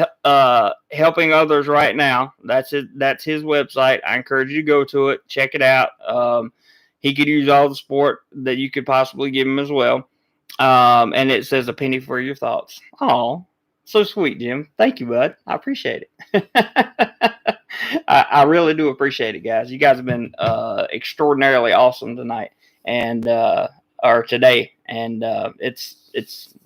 Speaker 1: helping others right now. That's it. That's his website. I encourage you to go to it, check it out. He could use all the support that you could possibly give him as well. And it says a penny for your thoughts. Oh, so sweet, Jim. Thank you, bud. I appreciate it. I really do appreciate it, guys. You guys have been extraordinarily awesome tonight or today, and it's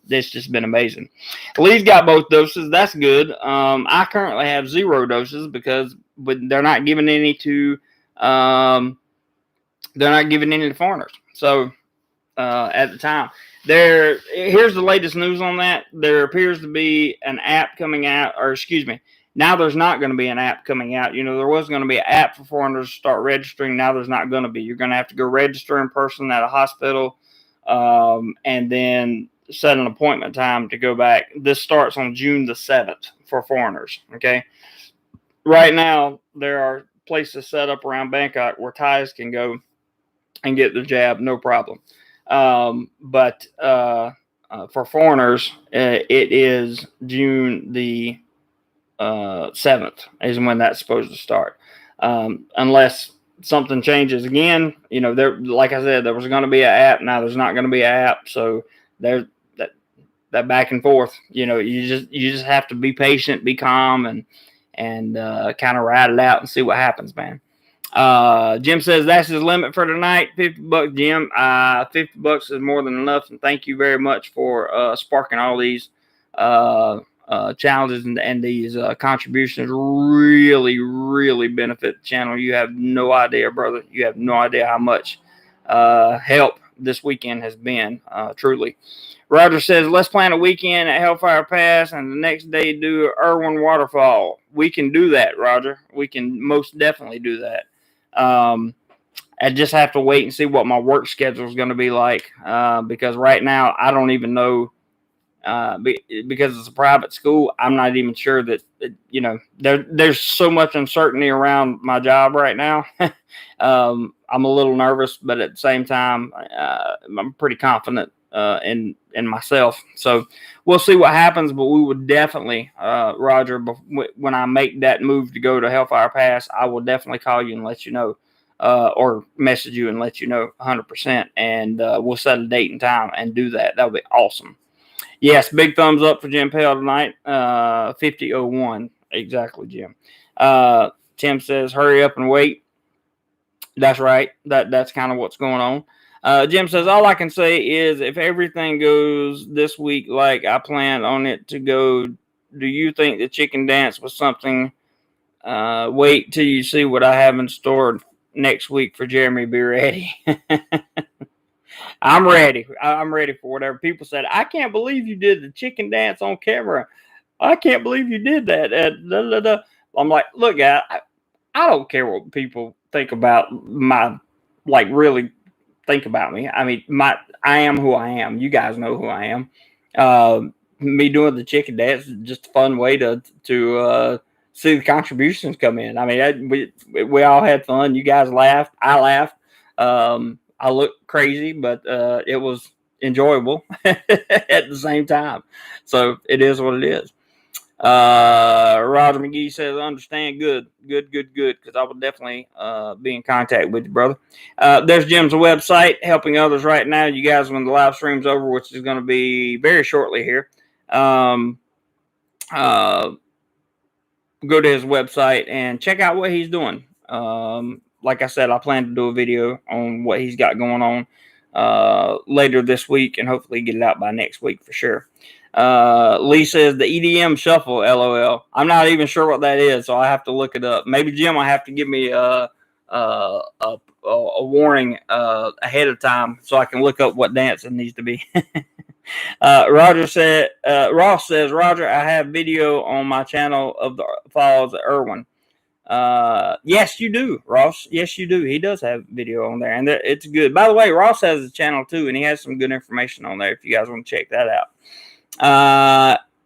Speaker 1: just been amazing. Lee's got both doses. That's good. I currently have 0 doses because they're not giving any to foreigners. So at the time, here's the latest news on that. There appears to be an app coming out, or excuse me. Now there's not going to be an app coming out. You know, there was going to be an app for foreigners to start registering. Now there's not going to be. You're going to have to go register in person at a hospital and then set an appointment time to go back. This starts on June the 7th for foreigners, okay? Right now, there are places set up around Bangkok where Thais can go and get the jab, no problem. But for foreigners, it is June the 7th is when that's supposed to start. Unless something changes again, you know, like I said, there was going to be an app. Now there's not going to be an app. So there's that back and forth, you know, you just have to be patient, be calm, and kind of ride it out and see what happens, man. Jim says that's his limit for tonight. $50, Jim. $50 is more than enough, and thank you very much for sparking all these challenges and these contributions. Really benefit the channel. You have no idea, brother. You have no idea how much help this weekend has been, truly. Roger says, let's plan a weekend at Hellfire Pass and the next day do Irwin Waterfall. We can do that, Roger. We can most definitely do that. I just have to wait and see what my work schedule is going to be like, because right now I don't even know, because it's a private school. I'm not even sure that, you know, there's so much uncertainty around my job right now. I'm a little nervous, but at the same time, I'm pretty confident in myself. So we'll see what happens, but we would definitely, Roger, when I make that move to go to Hellfire Pass, I will definitely call you and let you know, or message you and let you know 100%. And we'll set a date and time and do that. That would be awesome. Yes, big thumbs up for Jim Pell tonight. 5001. Exactly, Jim. Tim says, hurry up and wait. That's right. That's kind of what's going on. Jim says, all I can say is if everything goes this week like I planned on it to go, do you think the chicken dance was something? Wait till you see what I have in store next week for Jeremy. Be ready. I'm ready. I'm ready for whatever people said. I can't believe you did the chicken dance on camera. I can't believe you did that. I'm like, look, guys, I don't care what people think about really think about me. I mean, I am who I am. You guys know who I am. Me doing the chicken dance is just a fun way to see the contributions come in. I mean, we all had fun. You guys laughed. I laughed. I looked crazy, but it was enjoyable at the same time. So it is what it is. Roger McGee says, understand. Good. Because I will definitely be in contact with you, brother. There's Jim's website, helping others right now. You guys, when the live stream's over, which is going to be very shortly here, go to his website and check out what he's doing. Like I said, I plan to do a video on what he's got going on later this week, and hopefully get it out by next week for sure. Lee says the EDM shuffle, LOL. I'm not even sure what that is, so I have to look it up. Maybe Jim will have to give me a warning ahead of time so I can look up what dance it needs to be. Ross says, Roger, I have video on my channel of the falls at Irwin. Yes, you do, Ross. Yes, you do. He does have video on there, and it's good. By the way, Ross has a channel too, and he has some good information on there if you guys want to check that out.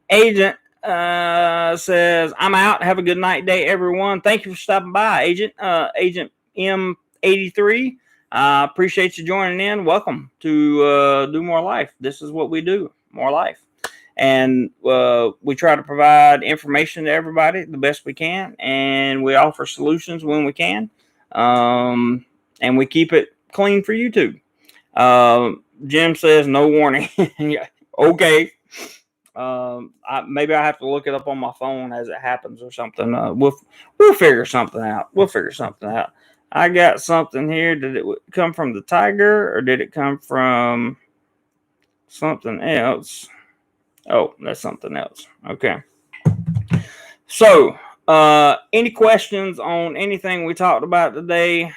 Speaker 1: Agent says, I'm out. Have a good night, day, everyone. Thank you for stopping by, Agent. Agent M83. Appreciate you joining in. Welcome to Do More Life. This is what we do, More Life. And we try to provide information to everybody the best we can, and we offer solutions when we can. And we keep it clean for YouTube. Jim says, no warning. Okay. Maybe I have to look it up on my phone as it happens or something. We'll figure something out. I got something here. Did it come from the tiger, or did it come from something else? Oh, that's something else. Okay. So, any questions on anything we talked about today?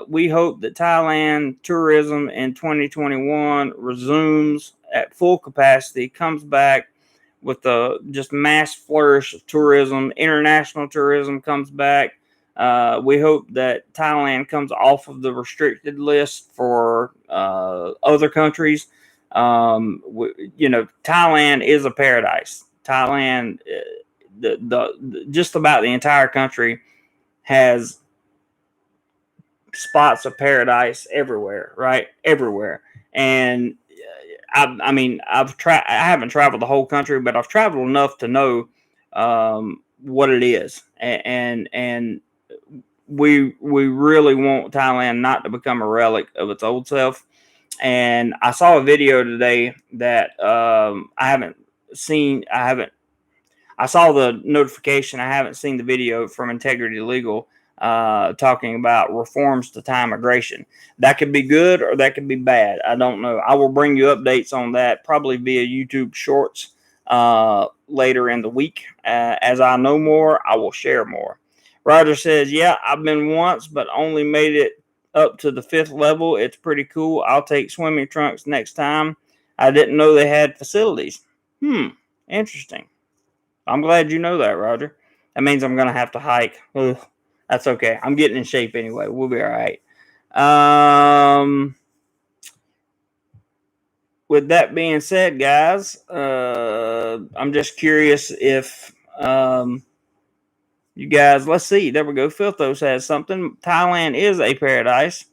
Speaker 1: We hope that Thailand tourism in 2021 resumes at full capacity, comes back with a just mass flourish of tourism. International tourism comes back. We hope that Thailand comes off of the restricted list for other countries. Thailand is a paradise. Thailand, the just about the entire country has spots of paradise everywhere, right? Everywhere. And I haven't traveled the whole country, but I've traveled enough to know what it is, and we really want Thailand not to become a relic of its old self. And I saw a video today that I saw the notification. I haven't seen the video from Integrity Legal talking about reforms to Thai immigration. That could be good or that could be bad. I don't know. I will bring you updates on that probably via YouTube Shorts later in the week. As I know more, I will share more. Roger says, yeah, I've been once, but only made it up to the 5th level. It's pretty cool. I'll take swimming trunks next time. I didn't know they had facilities. Interesting. I'm glad you know that, Roger. That means I'm going to have to hike. Ugh, that's okay. I'm getting in shape anyway. We'll be all right. With that being said, guys, I'm just curious if you guys, let's see. There we go. Filthos has something. Thailand is a paradise.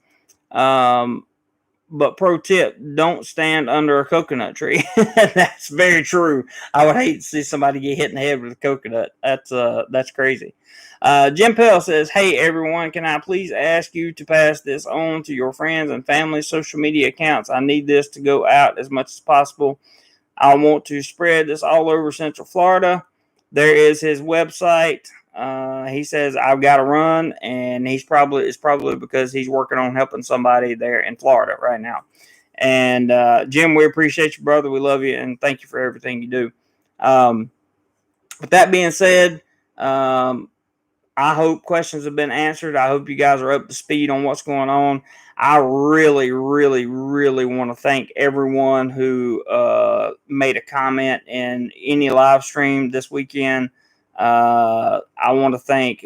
Speaker 1: But pro tip, don't stand under a coconut tree. That's very true. I would hate to see somebody get hit in the head with a coconut. That's crazy. Jim Pell says, hey, everyone, can I please ask you to pass this on to your friends and family social media accounts? I need this to go out as much as possible. I want to spread this all over Central Florida. There is his website. He says, I've got to run, and it's probably because he's working on helping somebody there in Florida right now. And Jim, we appreciate you, brother. We love you, and thank you for everything you do. With that being said, I hope questions have been answered. I hope you guys are up to speed on what's going on. I really, really, really want to thank everyone who made a comment in any live stream this weekend. I want to thank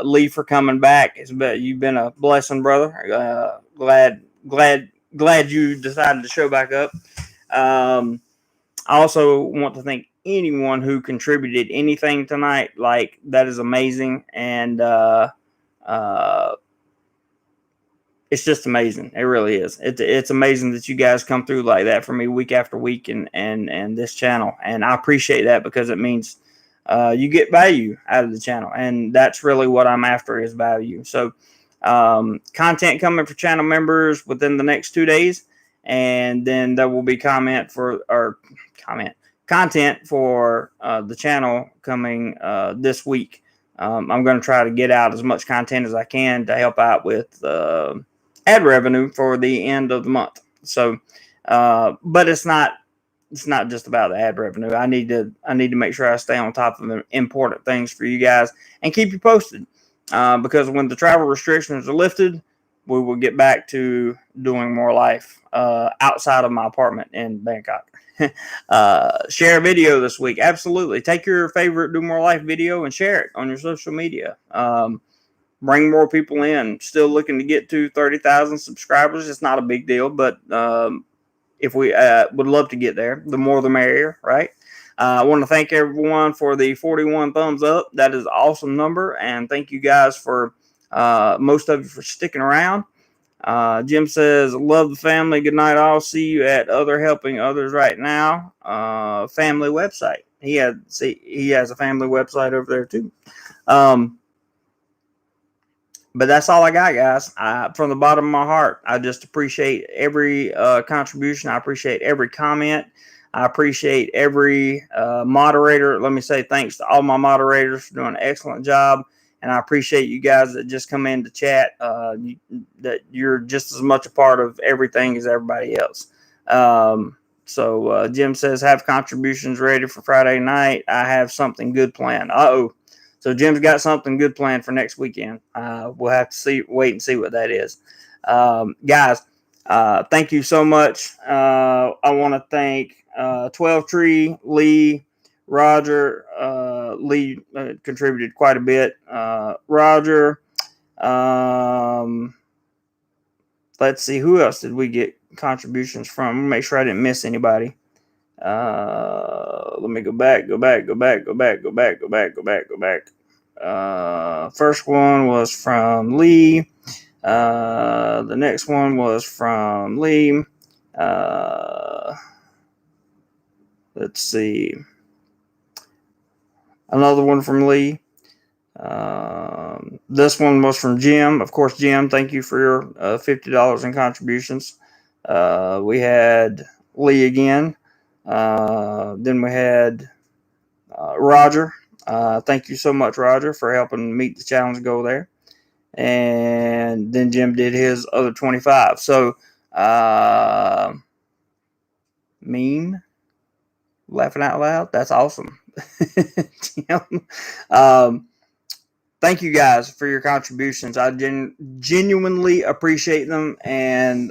Speaker 1: Lee for coming back. You've been a blessing, brother. Glad you decided to show back up. I also want to thank anyone who contributed anything tonight. Like, that is amazing, and it's just amazing. It really is. It's amazing that you guys come through like that for me week after week and this channel, and I appreciate that because it means you get value out of the channel, and that's really what I'm after, is value. So content coming for channel members within the next 2 days, and then there will be content for the channel coming this week. I'm going to try to get out as much content as I can to help out with ad revenue for the end of the month. So, but it's not just about the ad revenue. I need to make sure I stay on top of important things for you guys and keep you posted. Because when the travel restrictions are lifted, we will get back to doing more life outside of my apartment in Bangkok. Share a video this week. Absolutely. Take your favorite Do More Life video and share it on your social media. Bring more people in. Still looking to get to 30,000 subscribers. It's not a big deal, but if we would love to get there, the more the merrier, right? I want to thank everyone for the 41 thumbs up. That is an awesome number, and thank you guys for most of you for sticking around. Jim says, love the family. Good night. I'll see you at Other Helping Others Right Now family website. He has a family website over there too. But that's all I got, guys. From the bottom of my heart, I just appreciate every contribution. I appreciate every comment. I appreciate every moderator. Let me say thanks to all my moderators for doing an excellent job. And I appreciate you guys that just come in to chat, that you're just as much a part of everything as everybody else. So Jim says, have contributions ready for Friday night. I have something good planned. Uh-oh. So Jim's got something good planned for next weekend. We'll have to wait and see what that is. Guys, thank you so much. I want to thank 12 Tree, Lee, Roger. Lee contributed quite a bit. Roger. Let's see, who else did we get contributions from? Make sure I didn't miss anybody. Let me go back. First one was from Lee. The next one was from Lee. Let's see. Another one from Lee. This one was from Jim. Of course, Jim, thank you for your $50 in contributions. We had Lee again. Then we had Roger. Thank you so much, Roger, for helping meet the challenge goal there. And then Jim did his other 25. So, meme, laughing out loud. That's awesome. Jim. Thank you guys for your contributions. I genuinely appreciate them, and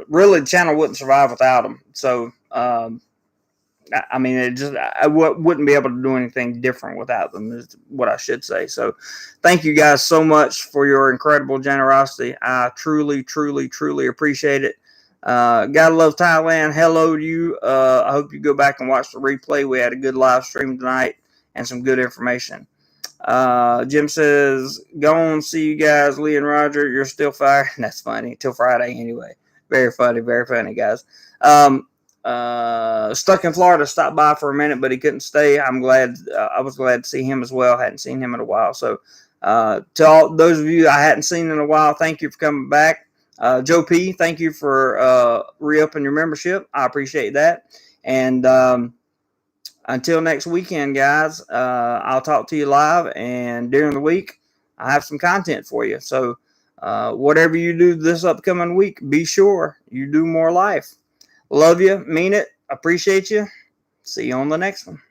Speaker 1: really, the channel wouldn't survive without them. So, I mean, I wouldn't be able to do anything different without them, is what I should say. So, thank you guys so much for your incredible generosity. I truly, truly, truly appreciate it. Gotta love Thailand. Hello to you. I hope you go back and watch the replay. We had a good live stream tonight and some good information. Jim says, go on, see you guys, Lee and Roger. You're still fired. That's funny. Till Friday anyway. Very funny, guys. Stuck in Florida, stopped by for a minute, but he couldn't stay. I was glad to see him as well. Hadn't seen him in a while. So, to all those of you I hadn't seen in a while, thank you for coming back. Joe P, thank you for re-upping your membership. I appreciate that. And until next weekend, guys, I'll talk to you live, and during the week, I have some content for you. So whatever you do this upcoming week, be sure you do more life. Love you, mean it, appreciate you. See you on the next one.